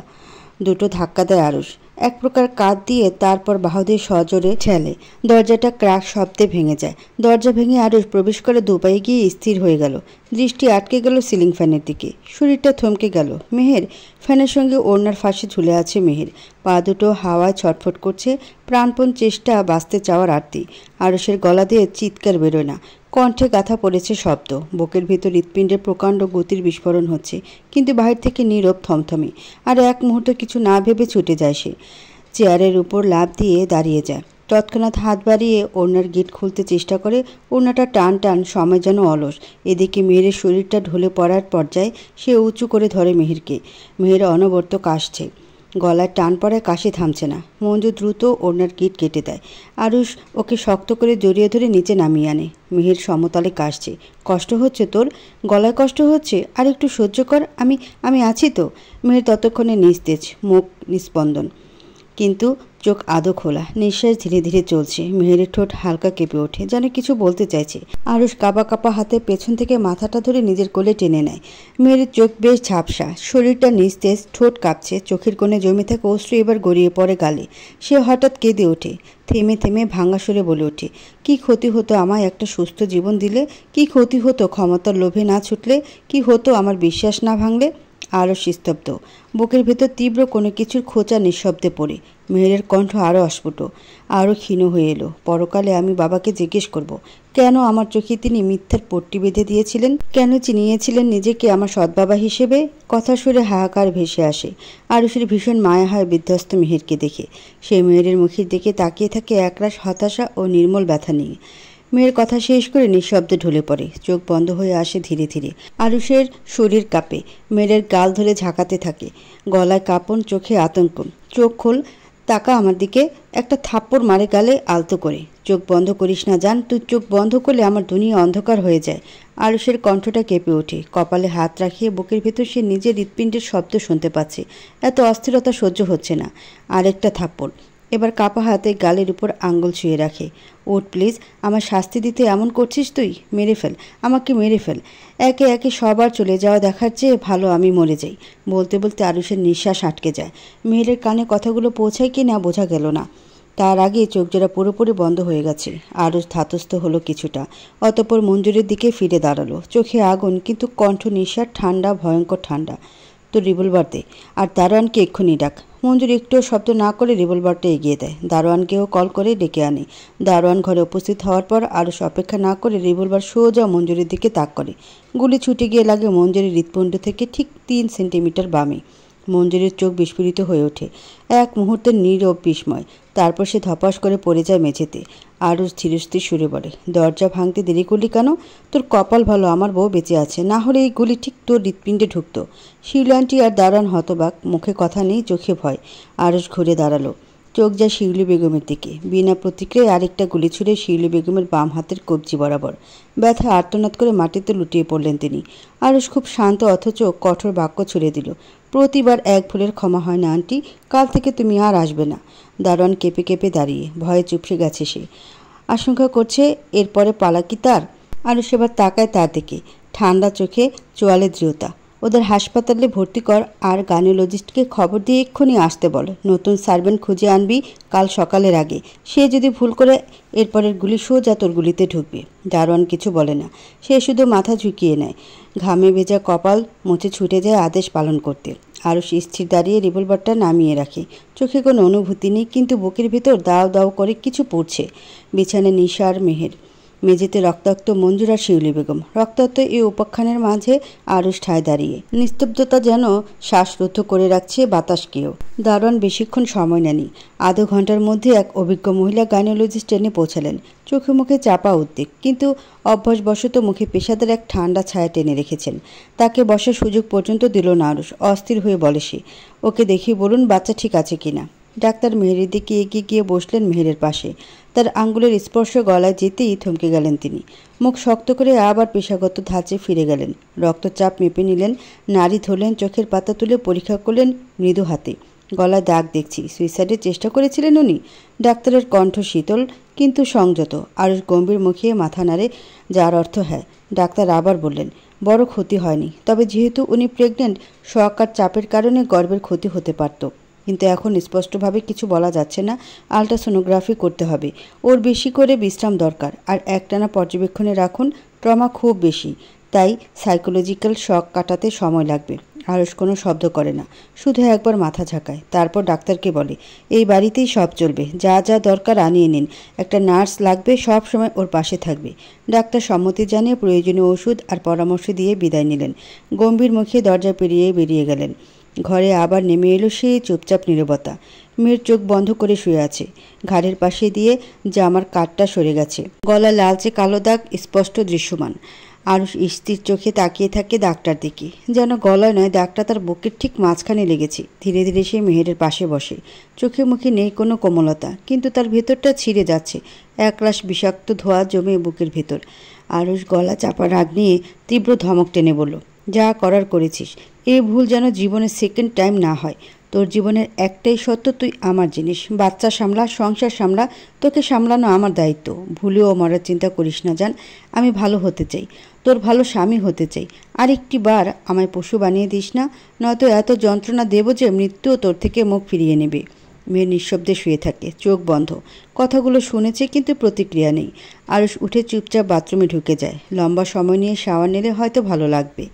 দুটো ধাক্কা দেয় আরুষ, এক প্রকার কাঁধ দিয়ে, তারপর বাহু দিয়ে সজোরে ঠেলে। দরজাটা ক্র্যাক শব্দে ভেঙে যায়। দরজা ভেঙে আরুষ প্রবেশ করে দুপায়ে গিয়ে স্থির হয়ে গেল। দৃষ্টি আটকে গেল সিলিং ফ্যানের দিকে। শরীরটা থমকে গেল। মেহের। ফ্যানের সঙ্গে ওড়নার ফাঁসে ঝুলে আছে মেহের। পা দুটো হাওয়ায় ছটফট করছে, প্রাণপণ চেষ্টা, বাঁচতে চাওয়ার আরতি। আরুষের গলা দিয়ে চিৎকার বেরোয় না, কণ্ঠে গাথা পড়েছে শব্দ। বুকের ভিতর হৃৎপিণ্ডের প্রকাণ্ড গতির বিস্ফোরণ হচ্ছে, কিন্তু বাহির থেকে নীরব থমথমে। আর এক মুহূর্ত কিছু না ভেবে ছুটে যায় সে। চেয়ারের উপর লাফ দিয়ে দাঁড়িয়ে যায়। তৎক্ষণাৎ হাত বাড়িয়ে ওড়নার গিট খুলতে চেষ্টা করে। ওড়নাটা টান টান, সময় যেন অলস। এদিকে মেহেরের শরীরটা ঢলে পড়ার পর্যায়ে সে উঁচু করে ধরে মেহেরকে। মেহের অনবরত কাশছে, গলায় টান পড়ায় কাশি থামছে না। মঞ্জু দ্রুত ওড়নার গিট কেটে দেয়। আরুষ ওকে শক্ত করে জড়িয়ে ধরে নিচে নামিয়ে আনে। মেহের সমতলে কাশছে। কষ্ট হচ্ছে তোর? গলায় কষ্ট হচ্ছে? আর একটু সহ্য কর, আমি আছি তো। মেহের ততক্ষণে নিস্তেজ, মুখ নিস্পন্দন, কিন্তু চোখ আদো খোলা। নিঃশ্বাস ধীরে ধীরে চলছে। মেহেরের ঠোঁট হালকা কেঁপে ওঠে, যেন কিছু বলতে চাইছে। আরুষ কাঁপা কাঁপা হাতে পেছন থেকে মাথাটা ধরে নিজের কোলে টেনে নেয়। মেহেরের চোখ বেশ ঝাপসা, শরীরটা নিস্তেজ, ঠোঁট কাঁপছে। চোখের কোণে জমে থাকা অশ্রু এবার গড়িয়ে পড়ে গালে। সে হঠাৎ কেঁদে ওঠে, থেমে থেমে ভাঙা সুরে বলে ওঠে, কি ক্ষতি হতো আমায় একটা সুস্থ জীবন দিলে? কি ক্ষতি হতো ক্ষমতার লোভে না ছুটলে? কি হতো আমার বিশ্বাস না ভাঙলে? আরও স্তব্ধ, বুকের ভেতর তীব্র কোনো কিছুর খোঁচা নিঃশব্দে পড়ে। মেহেরের কণ্ঠ আরও অস্ফুট, আরও ক্ষীণ হয়ে এলো। পরকালে আমি বাবাকে জিজ্ঞেস করব, কেন আমার চোখে তিনি মিথ্যার পট্টি বেঁধে দিয়েছিলেন, কেন চিনিয়েছিলেন নিজেকে আমার সৎবাবা হিসেবে। কথা সুরে হাহাকার ভেসে আসে। আরুষের ভীষণ মায়া হয় বিধ্বস্ত মেহেরকে দেখে। সে মেহেরের মুখের দিকে তাকিয়ে থাকে একরাশ হতাশা ও নির্মল ব্যথা নিয়ে। মেয়ের কথা শেষ করে নিঃশব্দে ঢলে পড়ে, চোখ বন্ধ হয়ে আসে ধীরে ধীরে। আরুষের শরীর কাঁপে, মেয়ের গাল ধরে ঝাঁকাতে থাকে, গলায় কাঁপন, চোখে আতঙ্ক। চোখ খোল, তাকা আমার দিকে। একটা থাপ্পড় মারে গালে আলতো করে। চোখ বন্ধ করিস না জান, তুই চোখ বন্ধ করলে আমার দুনিয়া অন্ধকার হয়ে যায়। আরুষের কণ্ঠটা কেঁপে ওঠে, কপালে হাত রাখিয়ে বুকের ভেতর সে নিজের হৃৎপিণ্ডের শব্দ শুনতে পাচ্ছে। এত অস্থিরতা সহ্য হচ্ছে না। আরেকটা থাপ্পড়। এবার কাপা হাতে গালের উপর আঙ্গুল ছুঁয়ে রাখে। ওঠ প্লিজ, আমার শাস্তি দিতে এমন করছিস তুই? মেরে ফেল, আমাকে মেরে ফেল। একে একে সবার চলে যাওয়া দেখার চেয়ে ভালো আমি মরে যাই। বলতে বলতে আরুষের নিঃশ্বাস আটকে যায়। মেয়ের কানে কথাগুলো পৌঁছায় কি না বোঝা গেল না। তার আগে চোখজোড়া পুরোপুরি বন্ধ হয়ে গেছে। আরুষ ধাতস্থ হলো কিছুটা, অতঃপর মঞ্জুরির দিকে ফিরে দাঁড়ালো। চোখে আগুন, কিন্তু কণ্ঠ নিঃশ্বাস ঠান্ডা, ভয়ঙ্কর ঠান্ডা। তো রিভলভার দে, আর দারোয়ানকে এক্ষুনি ডাক। মঞ্জুরি একটুও শব্দ না করে রিভলভারটা এগিয়ে দেয়। দারোয়ানকেও কল করে ডেকে আনে। দারোয়ান ঘরে উপস্থিত হওয়ার পর আরুষ অপেক্ষা না করে রিভলভার সোজা মঞ্জুরির দিকে তাক করে। গুলি ছুটে গিয়ে লাগে মঞ্জুরির হৃৎপিণ্ড থেকে ঠিক 3 সেন্টিমিটার বামে। মঞ্জুরির চোখ বিস্ফোরিত হয়ে ওঠে। এক মুহূর্তের নীরব বিস্ময়। তারপর সে ধপাস করে পড়ে যায় মেঝেতে। আরুষ ধীরস্থির সুরে বলে, দরজা ভাঙতে দেরি করলি কেন? তোর কপাল ভালো আমার বউ বেঁচে আছে, না হলে এই গুলি ঠিক তোর হৃৎপিণ্ডে ঢুকত। শিউলি আন্টি আর দাঁড়ান হতবাক, মুখে কথা নেই, চোখে ভয়। আরুষ ঘুরে দাঁড়ালো, চোখ যায় শিউলি বেগমের দিকে। বিনা প্রতিক্রিয়ায় আরেকটা গুলি ছুড়ে শিউলি বেগমের বাম হাতের কবজি বরাবর। ব্যথায় আর্তনাদ করে মাটিতে লুটিয়ে পড়লেন তিনি। আরুষ খুব শান্ত অথচ কঠোর বাক্য ছুড়ে দিল, প্রতিবার এক ভুলের ক্ষমা হয় না আন্টি, কাল থেকে তুমি আর আসবে না। দারোয়ান কেঁপে কেঁপে দাঁড়িয়ে, ভয়ে চুপসে গেছে সে। আশঙ্কা করছে এরপরে পালা কি তার। আরুষ এবার তাকায় তার দিকে, ঠান্ডা চোখে, চোয়ালে দৃঢ়তা। ওদের হাসপাতালে ভর্তি কর, আর গাইনোলজিস্টকে খবর দিয়ে এক্ষুনি আসতে বল। নতুন সার্ভেন্ট খুঁজে আনবি কাল সকালের আগে। সে যদি ভুল করে এরপরের গুলি সোজা তোর গুলিতে ঢুকবে। দারোয়ান কিছু বলে না, সে শুধু মাথা ঝুঁকিয়ে নেয়। ঘামে ভেজা কপাল মুছে ছুটে যায় আদেশ পালন করতে। আরও স্থির দাঁড়িয়ে রিভলভারটা নামিয়ে রাখে। চোখে কোনো অনুভূতি নেই, কিন্তু বুকের ভেতর দাও দাও করে কিছু পড়ছে। বিছানায় নিশা আর মেহের, মেঝেতে রক্তাক্ত মঞ্জুর আর শিউলি বেগম। রক্তাক্ত এই উপাখ্যানের মাঝে আরুষ ঠায় দাঁড়িয়ে। নিস্তব্ধতা যেন শ্বাসরুদ্ধ করে রাখছে বাতাসকেও। দারোয়ান বেশিক্ষণ সময় নেয়নি। আধা ঘন্টার মধ্যে এক অভিজ্ঞ মহিলা গাইনোলজিস্ট ট্রেনে পৌঁছালেন। চোখে মুখে চাপা উদ্বেগ, কিন্তু অভ্যাসবশত মুখে পেশাদার এক ঠান্ডা ছায়া টেনে রেখেছেন। তাকে বসার সুযোগ পর্যন্ত দিল না আরুষ। অস্থির হয়ে বলে সে, ওকে দেখি বলুন বাচ্চা ঠিক আছে কিনা। ডাক্তার মেহেরের দিকে এগিয়ে গিয়ে বসলেন মেহেরের পাশে। তার আঙ্গুলের স্পর্শ গলায় যেতেই থমকে গেলেন তিনি। মুখ শক্ত করে আবার পেশাগত ধাঁচে ফিরে গেলেন। রক্তচাপ মেপে নিলেন, নাড়ি ধরলেন, চোখের পাতা তুলে পরীক্ষা করলেন মৃদু হাতে। গলায় দাগ দেখছি, সুইসাইডের চেষ্টা করেছিলেন উনি? ডাক্তারের কণ্ঠ শীতল কিন্তু সংযত। আরুষ গম্ভীর মুখে মাথা নাড়ে, যার অর্থ হ্যাঁ। ডাক্তার আবার বললেন, বড় ক্ষতি হয়নি, তবে যেহেতু উনি প্রেগনেন্ট, শক আর চাপের কারণে গর্ভের ক্ষতি হতে পারত। কিন্তু এখন স্পষ্টভাবে কিছু বলা যাচ্ছে না। আলট্রাসোনোগ্রাফি করতে হবে। ওর বেশি করে বিশ্রাম দরকার, আর একটানা পর্যবেক্ষণে রাখুন। ট্রমা খুব বেশি, তাই সাইকোলজিক্যাল শক কাটাতে সময় লাগবে। আরুষ কোনো শব্দ করে না, শুধু একবার মাথা ঝাঁকায়। তারপর ডাক্তারকে বলে, এই বাড়িতেই সব চলবে, যা যা দরকার আনিয়ে নিন। একটা নার্স লাগবে, সব সময় ওর পাশে থাকবে। ডাক্তার সম্মতি জানিয়ে প্রয়োজনীয় ওষুধ আর পরামর্শ দিয়ে বিদায় নিলেন। গম্ভীর মুখে দরজা পেরিয়ে বেরিয়ে গেলেন। ঘরে আবার নেমে এলো সেই চুপচাপ নীরবতা। মেয়ের চোখ বন্ধ করে শুয়ে আছে। ঘাড়ের পাশে দিয়ে জামার কাটটা সরে গেছে। গলা লালচে কালো দাগ স্পষ্ট দৃশ্যমান। আরুষ স্থির চোখে তাকিয়ে থাকে দাগটার দিকে। যেন গলায় নয়, দাগটা তার বুকের ঠিক মাঝখানে লেগেছে। ধীরে ধীরে সে মেহেরের পাশে বসে। চোখে মুখে নেই কোনো কোমলতা, কিন্তু তার ভেতরটা ছিঁড়ে যাচ্ছে। একরাশ বিষাক্ত ধোঁয়া জমে বুকের ভেতর। আরুষ গলা চাপা রাগ নিয়ে তীব্র ধমক টেনে বলল, যা করার করেছিস। এই ভুল যেন জীবনে সেকেন্ড টাইম না হয়। তোর জীবনের একটাই সত্য, তুই আমার জিনিস। বাচ্চা সামলা, সংসার সামলা, তোকে সামলানো আমার দায়িত্ব। ভুলেও মরার চিন্তা করিস না জান। আমি ভালো হতে চাই, তোর ভালো স্বামী হতে চাই। আরেকটি বার আমায় পশু বানিয়ে দিস না, নয়তো এত যন্ত্রণা দেব যে মৃত্যুও তোর থেকে মুখ ফিরিয়ে নেবে। মেয়ে নিঃশব্দে শুয়ে থাকে, চোখ বন্ধ। কথাগুলো শুনেছে, কিন্তু প্রতিক্রিয়া নেই। আরুষ উঠে চুপচাপ বাথরুমে ঢুকে যায়। লম্বা সময় নিয়ে শাওয়ার নিলে হয়তো ভালো লাগবে।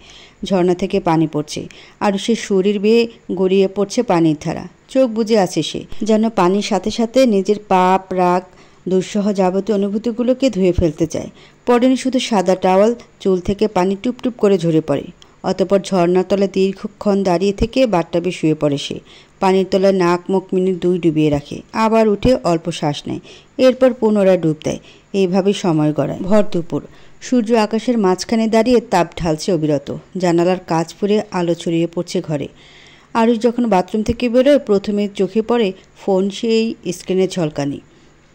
ঝর্ণা থেকে পানি পড়ছে, আরুষের শরীর বেয়ে গড়িয়ে পড়ছে পানির ধারা। চোখ বুজে আছে সে, যেন পানির সাথে সাথে নিজের পাপ, রাগ, দুঃসহ যাবতীয় অনুভূতিগুলোকে ধুয়ে ফেলতে চায়। পরনে শুধু সাদা টাওয়াল, চুল থেকে পানি টুপটুপ করে ঝরে পড়ে। অতঃপর ঝর্ণার তলায় দীর্ঘক্ষণ দাঁড়িয়ে থেকে বাথটাবে শুয়ে পড়ে সে। পানির তলায় নাক মুখ মিনিট 2 ডুবিয়ে রাখে, আবার উঠে অল্প শ্বাস নেয়, এরপর পুনরায় ডুব দেয়। এইভাবেই সময় গড়ায়। ভর দুপুর, সূর্য আকাশের মাঝখানে দাঁড়িয়ে তাপ ঢালছে অবিরত। জানালার কাঁচ ফুঁড়ে আলো ছড়িয়ে পড়ছে ঘরে। আরুষ যখন বাথরুম থেকে বেরোয় প্রথমে চোখে পড়ে ফোন সেই স্ক্রিনের ঝলকানি,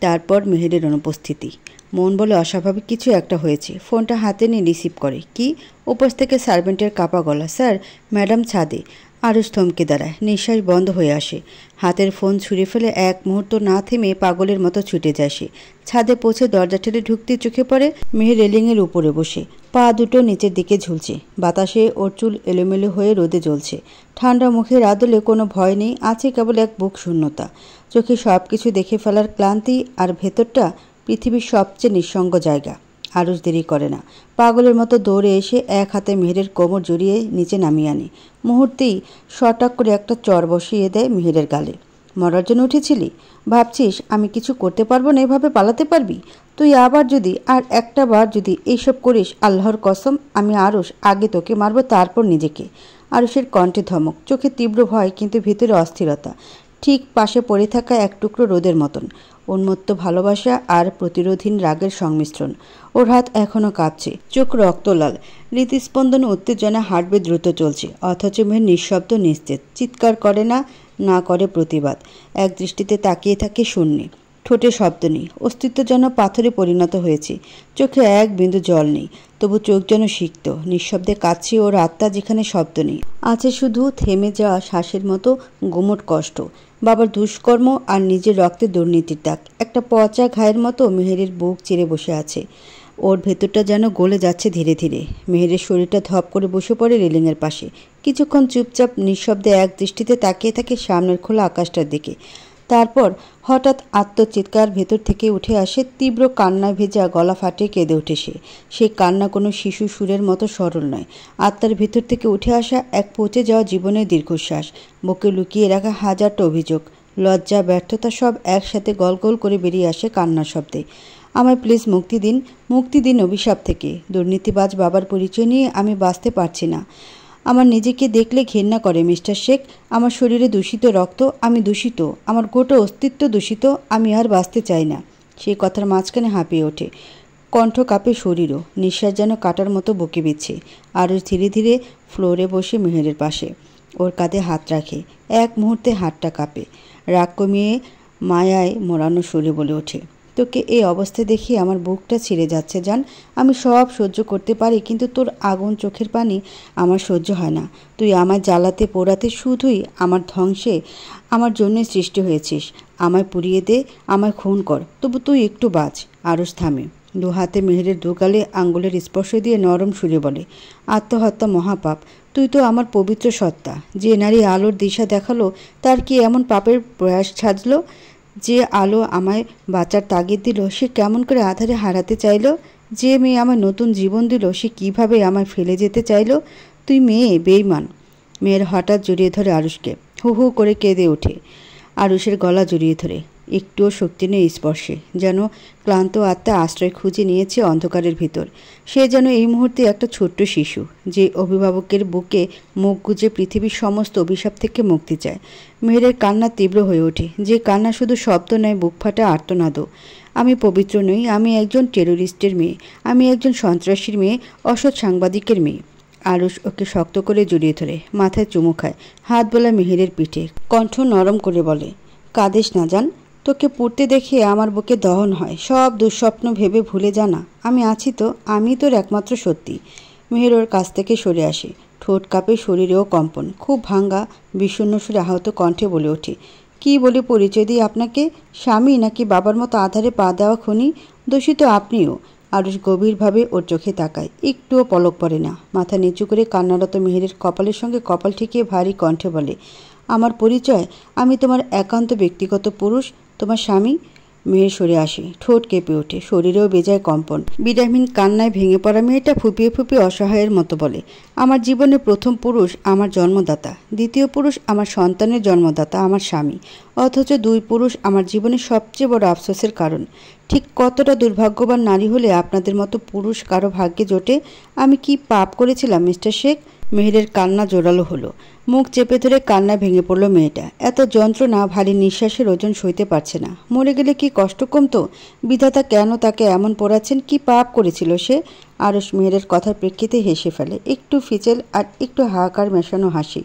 তারপর মেহেরের অনুপস্থিতি। মন বলে অস্বাভাবিক কিছু একটা হয়েছে। ফোনটা হাতে নিয়ে রিসিভ করে। কি? উপর থেকে সার্ভেন্টের কাপা গলা। স্যার, ম্যাডাম ছাদে। আরুষ থমকে দাঁড়ায়, নিঃশ্বাস বন্ধ হয়ে আসে। হাতের ফোন ছুঁড়ে ফেলে এক মুহূর্ত না থেমে পাগলের মতো ছুটে যায় সে। ছাদে পৌঁছে দরজা ঠেলে ঢুকতে চোখে পড়ে মেহের রেলিংয়ের উপরে বসে, পা দুটো নিচের দিকে ঝুলছে। বাতাসে ওর চুল এলোমেলো হয়ে রোদে জ্বলছে। ঠান্ডা মুখের আদলে কোনো ভয় নেই, আছে কেবল এক বুক শূন্যতা। চোখে সব কিছু দেখে ফেলার ক্লান্তি, আর ভেতরটা পৃথিবীর সবচেয়ে নিঃসঙ্গ জায়গা। আরুষ দেরি করে না, পাগলের মতো দৌড়ে এসে এক হাতে মেহেরের কোমর জড়িয়ে নিচে নামিয়ে আনে। মুহূর্তেই শটাক করে একটা চর বসিয়ে দেয় মেহেরের গালে। মরার জন্য উঠেছিলি? ভাবছিস আমি কিছু করতে পারবো না? এভাবে পালাতে পারবি তুই? আবার যদি আর একটা বার যদি এইসব করিস, আল্লাহর কসম আমি আরুষ আগে তোকে মারবো, তারপর নিজেকে। আরুষের কণ্ঠে ধমক, চোখে তীব্র ভয়, কিন্তু ভিতরে অস্থিরতা। ঠিক পাশে পড়ে থাকা এক টুকরো রোদের মতন, উন্মত্ত ভালোবাসা আর প্রতিরোধহীন রাগের সংমিশ্রণ। ওর হাত এখনও কাঁপছে, চোখ রক্তলাল, হৃদস্পন্দন উত্তেজনা, হার্টবিট দ্রুত চলছে। অথচ মেয়ের নিঃশব্দ, নিশ্চিত, চিৎকার করে না, না করে প্রতিবাদ। এক দৃষ্টিতে তাকিয়ে থাকে শূন্যে। ঠোঁটে শব্দ নেই, অস্তিত্ব যেন পাথরে পরিণত হয়েছে। চোখে এক বিন্দু জল নেই, তবু চোখ যেন সিক্ত। নিঃশব্দে কাঁদছে ওর আত্মা, যেখানে শব্দ নেই। আছে শুধু থেমে যাওয়া শ্বাসের মতো গুমোট কষ্ট। বাবার দুষ্কর্ম আর নিজের রক্তে দুর্নীতির দাগ একটা পচা ঘায়ের মতো মেহেরের বুক চিরে বসে আছে। ওর ভেতরটা যেন গলে যাচ্ছে ধীরে ধীরে। মেহেরের শরীরটা ধপ করে বসে পড়ে রেলিংয়ের পাশে। কিছুক্ষণ চুপচাপ নিঃশব্দে এক দৃষ্টিতে তাকিয়ে থাকে সামনের খোলা আকাশটার দিকে। তারপর হঠাৎ আত্মচিৎকার ভেতর থেকে উঠে আসে। তীব্র কান্না ভেজা গলা ফাটিয়ে কেঁদে ওঠে সে। সেই কান্না কোনো শিশু সুরের মতো সরল নয়, আত্মার ভেতর থেকে উঠে আসা এক পচে যাওয়া জীবনের দীর্ঘশ্বাস। বুকে লুকিয়ে রাখা হাজারটা অভিযোগ, লজ্জা, ব্যর্থতা সব একসাথে গলগল করে বেরিয়ে আসে কান্নার শব্দে। আমায় প্লিজ মুক্তি দিন, মুক্তি দিন অভিশাপ থেকে। দুর্নীতিবাজ বাবার পরিচয় নিয়ে আমি বাঁচতে পারছি না। আমার নিজেকে দেখলে ঘেন্না করে মিস্টার শেখ। আমার শরীরে দূষিত রক্ত, আমি দূষিত, আমার গোটা অস্তিত্ব দূষিত, আমি আর বাঁচতে চাই না। সেই কথার মাঝখানে হাঁপিয়ে ওঠে, কণ্ঠ কাঁপে, শরীরও। নিঃশ্বাস যেন কাটার মতো বকে বিচ্ছে। আরও ধীরে ধীরে ফ্লোরে বসে মেহেরের পাশে ওর কাঁধে হাত রাখে। এক মুহূর্তে হাতটা কাঁপে। রাগ কমিয়ে মায়ায় মোড়ানো সুরে বলে ওঠে, তোকে এই অবস্থায় দেখে আমার বুকটা ছিঁড়ে যাচ্ছে জান। আমি সব সহ্য করতে পারি, কিন্তু তোর আগুন চোখের পানি আমার সহ্য হয় না। তুই আমার জ্বালাতে পোড়াতে, শুধুই আমার ধ্বংসে আমার জন্যই সৃষ্টি হয়েছিস। আমায় পুড়িয়ে দে, আমায় খুন কর, তবু তুই একটু বাঁচ। আরুষ থামে। দু হাতে মেহেরের দুগালে আঙ্গুলের স্পর্শ দিয়ে নরম সুরে বলে, আত্মহত্যা মহাপাপ। তুই তো আমার পবিত্র সত্তা। যে নারী আলোর দিশা দেখালো, তার কি এমন পাপের প্রয়াস সাজলো? যে আলো আমায় বাঁচার তাগিদ দিল, সে কেমন করে আধারে হারাতে চাইল? যে মেয়ে আমায় নতুন জীবন দিল, সে কিভাবে আমায় ফেলে যেতে চাইল? তুই মেয়ে, বেঈমান। মেয়ের হঠাৎ জড়িয়ে ধরে আরুষকে, হু হু করে কেঁদে ওঠে। আরুষের গলা জড়িয়ে ধরে। একটুও শক্তি নেই স্পর্শে, যেন ক্লান্ত আত্মা আশ্রয় খুঁজে নিয়েছে অন্ধকারের ভিতর। সে যেন এই মুহূর্তে একটা ছোট্ট শিশু, যে অভিভাবকের বুকে মুখ গুজে পৃথিবীর সমস্ত অভিশাপ থেকে মুক্তি চায়। মেহেরের কান্না তীব্র হয়ে ওঠে, যে কান্না শুধু শব্দ নয়, বুক ফাটা আর্তনাদও। আমি পবিত্র নই, আমি একজন টেরোরিস্টের মেয়ে, আমি একজন সন্ত্রাসীর মেয়ে, অসৎ সাংবাদিকের মেয়ে। আরুষ ওকে শক্ত করে জড়িয়ে ধরে, মাথায় চুমু খায়, হাত বোলা মেহেরের পিঠে, কণ্ঠ নরম করে বলে, কাঁদিস না জান। তোকে পড়তে দেখে আমার বুকে দহন হয়। সব দুঃস্বপ্ন ভেবে ভুলে জানা, আমি আছি তো, আমি তোর একমাত্র সত্যি। মেহের ওর কাছ থেকে সরে আসে। ঠোঁট কাঁপে, শরীরেও কম্পন। খুব ভাঙ্গা বিষণ্ণ সুরে আহত কণ্ঠে বলে ওঠে, কি বলে পরিচয় দিই আপনাকে? স্বামী নাকি বাবার মতো আধারে পা দেওয়া খুনি? দোষী তো আপনিও। আরুষ গভীরভাবে ওর চোখে তাকায়, একটুও পলক পড়ে না। মাথা নিচু করে কান্নারত মেহেরের কপালের সঙ্গে কপাল ঠেকিয়ে ভারী কণ্ঠে বলে, আমার পরিচয়, আমি তোমার একান্ত ব্যক্তিগত পুরুষ, তোমার স্বামী। মেয়ের সরে আসে, ঠোঁট কেঁপে ওঠে, শরীরেও বেজায় কম্পন। বিরামহীন কান্নায় ভেঙে পড়া মেয়েটা ফুপিয়ে ফুপিয়ে অসহায়ের মতো বলে, আমার জীবনের প্রথম পুরুষ আমার জন্মদাতা, দ্বিতীয় পুরুষ আমার সন্তানের জন্মদাতা আমার স্বামী, অথচ দুই পুরুষ আমার জীবনের সবচেয়ে বড় আফসোসের কারণ। ঠিক কতটা দুর্ভাগ্যবান নারী হলে আপনাদের মতো পুরুষ কারো ভাগ্যে জোটে? আমি কি পাপ করেছিলাম মিস্টার শেখ? মেহেরের কান্না জোরালো হলো, মুখ চেপে ধরে কান্না ভেঙে পড়ল মেয়েটা। এত যন্ত্রণা, ভারী নিঃশ্বাসের ওজন সইতে পারছে না। মরে গেলে কি কষ্ট কমতো? বিধাতা কেন তাকে এমন পোড়াচ্ছেন? কি পাপ করেছিল সে? আরশ মেহেরের কথার প্রেক্ষিতে হেসে ফেলে, একটু ফিচেল আর একটু হাহাকার মেশানো হাসি।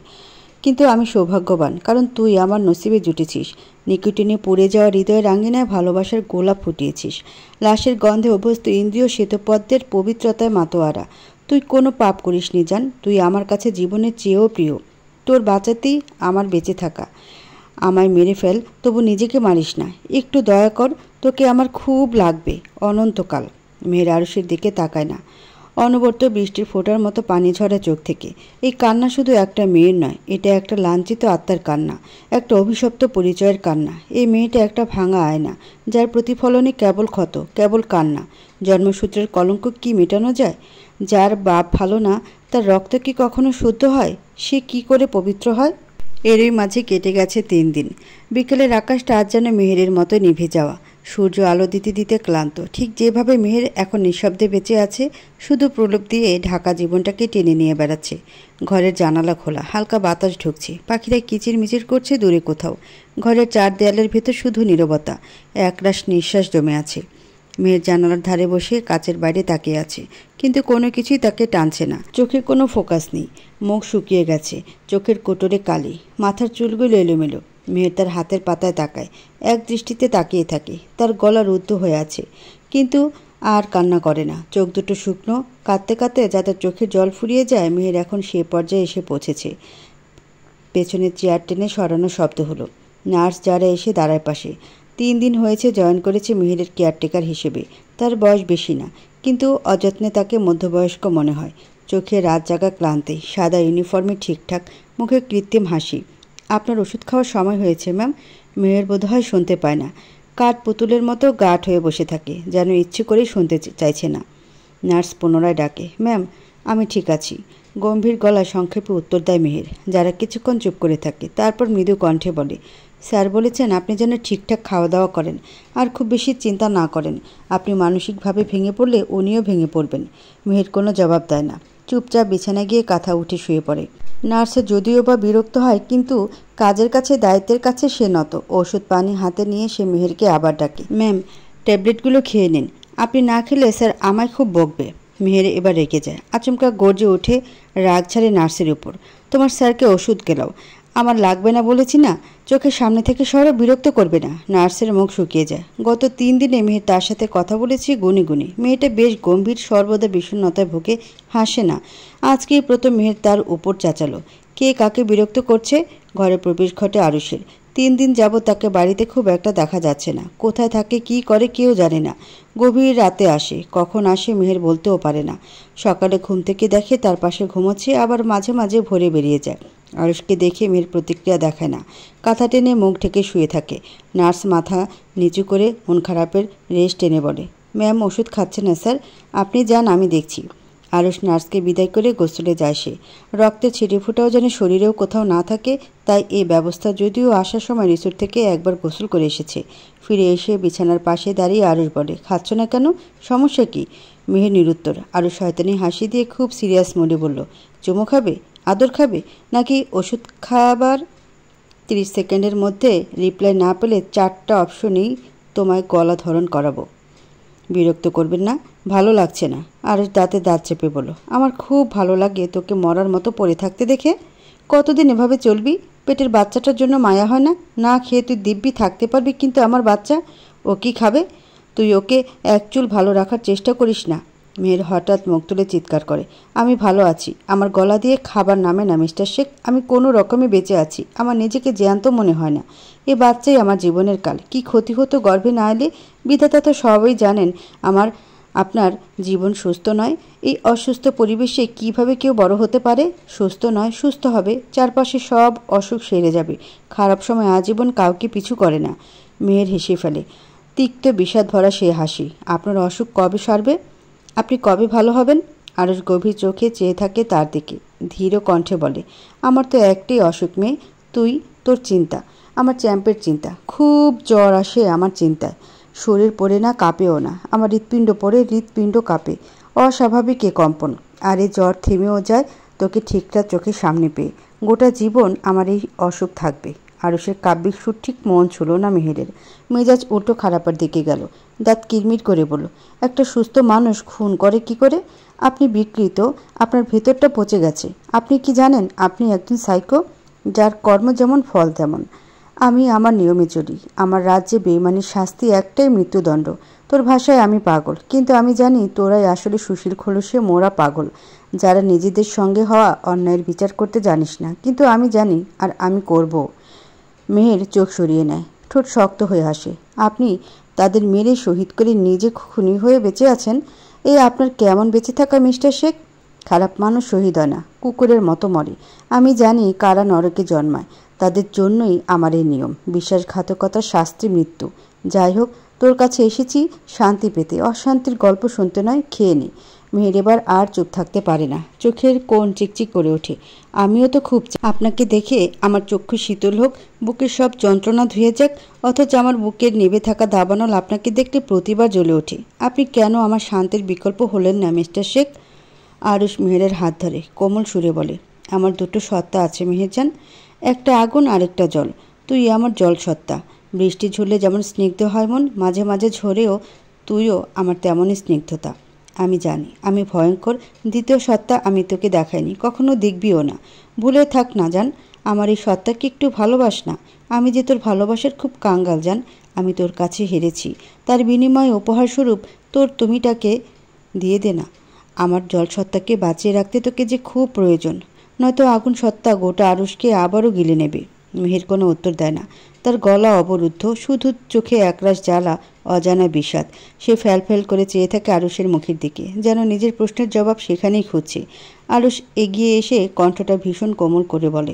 কিন্তু আমি সৌভাগ্যবান, কারণ তুই আমার নসিবে জুটেছিস। নিকোটিনে পুড়ে যাওয়া হৃদয়ের আঙ্গিনায় ভালোবাসার গোলাপ ফুটিয়েছিস। লাশের গন্ধে অভ্যস্ত ইন্দ্রিয় শ্বেতপদ্মের পবিত্রতায় মাতোয়ারা। তুই কোনো পাপ করিসনি জান, তুই আমার কাছে জীবনের চেয়েও প্রিয়। তোর বাঁচাতেই আমার বেঁচে থাকা। আমায় মেরে ফেল, তবু নিজেকে মারিস না। একটু দয়া কর, তোকে আমার খুব লাগবে অনন্তকাল। মেয়ের আরশের দিকে তাকায় না। অনবরত বৃষ্টির ফোঁটার মতো পানি ঝরা চোখ থেকে। এই কান্না শুধু একটা মেয়ের নয়, এটা একটা লাঞ্ছিত আত্মার কান্না, একটা অভিশপ্ত পরিচয়ের কান্না। এই মেয়েটা একটা ভাঙা আয়না, যার প্রতিফলনে কেবল ক্ষত, কেবল কান্না। জন্মসূত্রের কলঙ্ক কি মেটানো যায়? যার বাপ ভালো না, তার রক্ত কি কখনো শুদ্ধ হয়? সে কি করে পবিত্র হয়? এরই মাঝে কেটে গেছে 3 দিন। বিকেলের আকাশটা আজ যেন মেহেরের মতো নিভে যাওয়া, সূর্য আলো দিতে দিতে ক্লান্ত। ঠিক যেভাবে মেহের এখন নিঃশব্দে বেঁচে আছে, শুধু প্রলোভ দিয়ে ঢাকা জীবনটাকে টেনে নিয়ে বেড়াচ্ছে। ঘরের জানালা খোলা, হালকা বাতাস ঢুকছে, পাখিরা কিচিরমিচির করছে দূরে কোথাও। ঘরের 4 দেয়ালের ভেতর শুধু নীরবতা, একরাশ নিঃশ্বাস জমে আছে। মেয়ের জানালার ধারে বসে কাচের বাইরে তাকিয়ে আছে, কিন্তু কোনো কিছুই তাকে টানছে না। চোখে কোনো ফোকাস নেই, মুখ শুকিয়ে গেছে, চোখের কোটরে কালি, মাথার চুলগুলো এলোমেলো। মেয়ের তার হাতের পাতায় তাকায়, এক দৃষ্টিতে তাকিয়ে থাকে। তার গলা রুদ্ধ হয়ে আছে, কিন্তু আর কান্না করে না। চোখ দুটো শুকনো, কাঁদতে কাঁদতে যাদের চোখের জল ফুরিয়ে যায়। মেয়ের এখন সে পর্যায়ে এসে পৌঁছেছে। পেছনের চেয়ার টেনে সরানো শব্দ হলো। নার্স যারা এসে দাঁড়ায় পাশে। 3 দিন হয়েছে জয়েন করেছে মেহেরের কেয়ারটেকার হিসেবে। তার বয়স বেশি না, কিন্তু অযত্নে তাকে মধ্যবয়স্ক মনে হয়। চোখে রাত জাগা ক্লান্তি, সাদা ইউনিফর্মে ঠিকঠাক, মুখে কৃত্রিম হাসি। আপনার ওষুধ খাওয়ার সময় হয়েছে ম্যাম। মেয়ের বোধহয় শুনতে পায় না, কাঠ পুতুলের মতো গাঢ় হয়ে বসে থাকে, যেন ইচ্ছে করেই শুনতে চাইছে না। নার্স পুনরায় ডাকে, ম্যাম আমি ঠিক আছি। গম্ভীর গলায় সংক্ষেপে উত্তর দেয় মেহের। যারা কিছুক্ষণ চুপ করে থাকে, তারপর মৃদু কণ্ঠে বলে, স্যার বলেছেন আপনি যেন ঠিকঠাক খাওয়া দাওয়া করেন, আর খুব বেশি চিন্তা না করেন। আপনি মানসিকভাবে ভেঙে পড়লে উনিও ভেঙে পড়বেন। মেহের কোনো জবাব দেয় না, চুপচাপ বিছানায় গিয়ে কাঁথা উঠে শুয়ে পড়ে। নার্সে যদিও বা বিরক্ত হয়, কিন্তু কাজের কাছে, দায়িত্বের কাছে সে নত। ওষুধ পানি হাতে নিয়ে সে মেহেরকে আবার ডাকে, ম্যাম ট্যাবলেটগুলো খেয়ে নিন। আপনি না খেলে স্যার আমায় খুব বকবে। মেহের এবার রেগে যায়, আচমকা গর্জে ওঠে, রাগ ছাড়ে নার্সের উপর। তোমার স্যারকে ওষুধ গেলাও, আমার লাগবে না বলেছি না? চোখের সামনে থেকে সরো, বিরক্ত করবে না। নার্সের মুখ শুকিয়ে যায়। গত 3 দিনে মেহের তার সাথে কথা বলেছি গুনে গুনে। মেয়েটা বেশ গম্ভীর, সর্বদা বিষণ্ণতায় ভুগে, হাসে না। আজকেই প্রথম মেহের তার উপর চেঁচালো। কে কাকে বিরক্ত করছে? ঘরে প্রবেশ ঘটে আরুষের। 3 দিন যাবৎ তাকে বাড়িতে খুব একটা দেখা যাচ্ছে না। কোথায় থাকে, কি করে কেউ জানে না। গভীর রাতে আসে, কখন আসে মেহের বলতেও পারে না। সকালে ঘুম থেকে দেখে তার পাশে ঘুমোচ্ছে, আবার মাঝে মাঝে ভোরে বেরিয়ে যায়। আরুষকে দেখে মেয়ের প্রতিক্রিয়া দেখায় না, কাঁথা টেনে মুখ ঢেকে শুয়ে থাকে। নার্স মাথা নিচু করে মন খারাপের রেশ টেনে বলে, ম্যাম ওষুধ খাচ্ছে না স্যার, আপনি যান আমি দেখছি। আরুষ নার্সকে বিদায় করে গোসলে যায় সে। রক্তের ছিটে ফোঁটাও যেন শরীরেও কোথাও না থাকে, তাই এই ব্যবস্থা। যদিও আসার সময় রিসোর্ট থেকে একবার গোসল করে এসেছে। ফিরে এসে বিছানার পাশে দাঁড়িয়ে আরুষ বলে, খাচ্ছ না কেন? সমস্যা কি? মেহের নিরুত্তর। আরুষ শয়তানি হাসি দিয়ে খুব সিরিয়াস মোডে বলল, চুমো খাবে, আদর খাবে, নাকি ওষুধ খাবার? 30 সেকেন্ডের মধ্যে রিপ্লাই না পেলে 4টা অপশনই তোমায় গলা ধরন করাবো। বিরক্ত করবেন না, ভালো লাগছে না। আর দাঁতে দাঁত চেপে বলো, আমার খুব ভালো লাগে তোকে মরার মতো পড়ে থাকতে দেখে। কতদিন এভাবে চলবি? পেটের বাচ্চাটার জন্য মায়া হয় না? না খেয়ে তুই দিব্যি থাকতে পারবি, কিন্তু আমার বাচ্চা, ও কি খাবে? তুই ওকে এক চুল ভালো রাখার চেষ্টা করিস না। মেয়ের হঠাৎ মুখ তুলে চিৎকার করে, আমি ভালো আছি। আমার গলা দিয়ে খাবার নামে না মিস্টার শেখ। আমি কোনো রকমে বেঁচে আছি। আমার নিজেকে জ্যান্ত মনে হয় না। এ বাচ্চাই আমার জীবনের কাল। কি ক্ষতি হতো গর্ভে না এলে? বিধাতা তো সবই জানেন। আপনার জীবন সুস্থ নয়। এই অসুস্থ পরিবেশে কিভাবে কেউ বড় হতে পারে? সুস্থ নয়, সুস্থ হবে। চারপাশে সব অসুখ সেরে যাবে। খারাপ সময় আজীবন কাউকে পিছু করে না। মেয়ের হেসে ফেলে, তিক্ত বিষাদ ভরা সে হাসি। আপনার অসুখ কবে সারবে? আপনি কবে ভালো হবেন? আরুষ গভীর চোখে চেয়ে থাকে তার দিকে, ধীর কণ্ঠে বলে, আমার তো একটাই অসুখ মেয়ে, তুই, তোর চিন্তা, আমার চ্যাম্পের চিন্তা। খুব জ্বর আসে আমার চিন্তায়, শরীর পড়ে না, কাঁপেও না, আমার হৃৎপিণ্ড পড়ে, হৃৎপিণ্ড কাঁপে, অস্বাভাবিক এ কম্পন। আর এই জ্বর থেমেও যায় তোকে ঠিকঠাক চোখের সামনে পেয়ে। গোটা জীবন আমার এই অসুখ থাকবে। আরুষের কাব্যিক সুর ঠিক মন ছিল না মেহেরের। মেজাজ উল্টো খারাপের দিকে গেল। দাঁত কিরমির করে বলল, একটা সুস্থ মানুষ খুন করে কি করে? আপনি বিকৃত, আপনার ভেতরটা পচে গেছে। আপনি কি জানেন আপনি একজন সাইকো, যার কর্ম যেমন ফল তেমন। আমি আমার নিয়মে চলি। আমার রাজ্যে বেইমানির শাস্তি একটাই, মৃত্যুদণ্ড। তোর ভাষায় আমি পাগল, কিন্তু আমি জানি তোরাই আসলে সুশীল খোলসে মোরা পাগল, যারা নিজেদের সঙ্গে হওয়া অন্যায়ের বিচার করতে জানিস না। কিন্তু আমি জানি, আর আমি করব। মেহের চোখ সরিয়ে নেয়, ঠোঁট শক্ত হয়ে আসে। আপনি তাদের মেরে শহীদ করে নিজে খুনি হয়ে বেঁচে আছেন। এই আপনার কেমন বেঁচে থাকা মিস্টার শেখ? খারাপ মানুষ শহীদ হয় না, কুকুরের মতো মরে। আমি জানি কারা নরকে জন্মায়, তাদের জন্যই আমার এই নিয়ম। বিশ্বাসঘাতকতার শাস্তি মৃত্যু। যাই হোক, তোর কাছে এসেছি শান্তি পেতে, অশান্তির গল্প শুনতে নয়, খেয়ে নি। মেহের এবার আর চুপ থাকতে পারে না, চোখের কোণ চিকচিক করে ওঠে। আমিও তো খুব আপনাকে দেখে আমার চক্ষু শীতল হোক, বুকের সব যন্ত্রণা ধুয়ে যাক, অথচ আমার বুকের নেবে থাকা দাবানল আপনাকে দেখলে প্রতিবার জ্বলে ওঠে। আপনি কেন আমার শান্তির বিকল্প হলেন না মিস্টার শেখ? আরুষ মেহেরের হাত ধরে কোমল সুরে বলে, আমার দুটো সত্তা আছে মেহেরজান, একটা আগুন আরেকটা জল। তুই আমার জল সত্তা। বৃষ্টি ঝরলে যেমন স্নিগ্ধ হয় মন, মাঝে মাঝে ঝরেও তুইও আমার তেমনই স্নিগ্ধতা। আমি জানি আমি ভয়ঙ্কর, দ্বিতীয় সত্তা আমি তোকে দেখাইনি, কখনো দেখবিও না। ভুলে থাক না জান, আমার এই সত্তাকে একটু ভালোবাস না। আমি যে তোর ভালোবাসার খুব কাঙ্গাল জান। আমি তোর কাছে হেরেছি, তার বিনিময়ে উপহারস্বরূপ তোর তুমিটাকে দিয়ে দে না। আমার জল সত্তাকে বাঁচিয়ে রাখতে তোকে যে খুব প্রয়োজন, নয়তো আগুন সত্তা গোটা আরুষকে আবারও গিলে নেবে। মেহের কোনো উত্তর দেয় না, তার গলা অবরুদ্ধ, শুধু চোখে একরাশ জ্বালা, অজানা বিষাদ। সে ফ্যাল করে চেয়ে থাকে আরুষের মুখের দিকে, যেন নিজের প্রশ্নের জবাব সেখানেই খুঁজছে। আরুষ এগিয়ে এসে কণ্ঠটা ভীষণ কোমল করে বলে,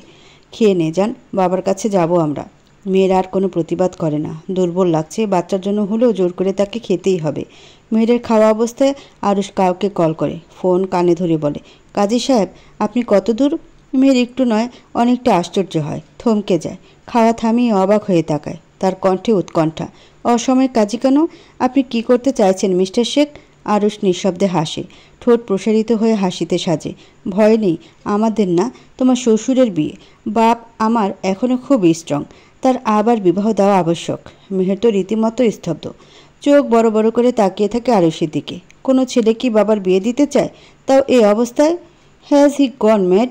খেয়ে নে যান, বাবার কাছে যাব আমরা। মেয়ের আর কোনো প্রতিবাদ করে না। দুর্বল লাগছে, বাচ্চার জন্য হলেও জোর করে তাকে খেতেই হবে। মেয়ের খাওয়া অবস্থায় আরুষ কাউকে কল করে, ফোন কানে ধরে বলে, কাজী সাহেব আপনি কত দূর? মেয়ের একটু নয়, অনেকটা আশ্চর্য হয়, থমকে যায়, খাওয়া থামিয়ে অবাক হয়ে তাকায়। তার কণ্ঠে উৎকণ্ঠা। অসময়ে কাজী কেন? আপনি কি করতে চাইছেন মিস্টার শেখ? আরুষ নিঃশব্দে হাসে, ঠোঁট প্রসারিত হয়ে হাসিতে সাজে। ভয় নেই, আমাদের না, তোমার শ্বশুরের বিয়ে। বাপ আমার এখনও খুব স্ট্রং, তার আবার বিবাহ দেওয়া আবশ্যক। মেহের তো রীতিমতো স্তব্ধ, চোখ বড় বড় করে তাকিয়ে থাকে আরুষের দিকে। কোনো ছেলে কি বাবার বিয়ে দিতে চায়, তাও এই অবস্থায়? Has he gone mad?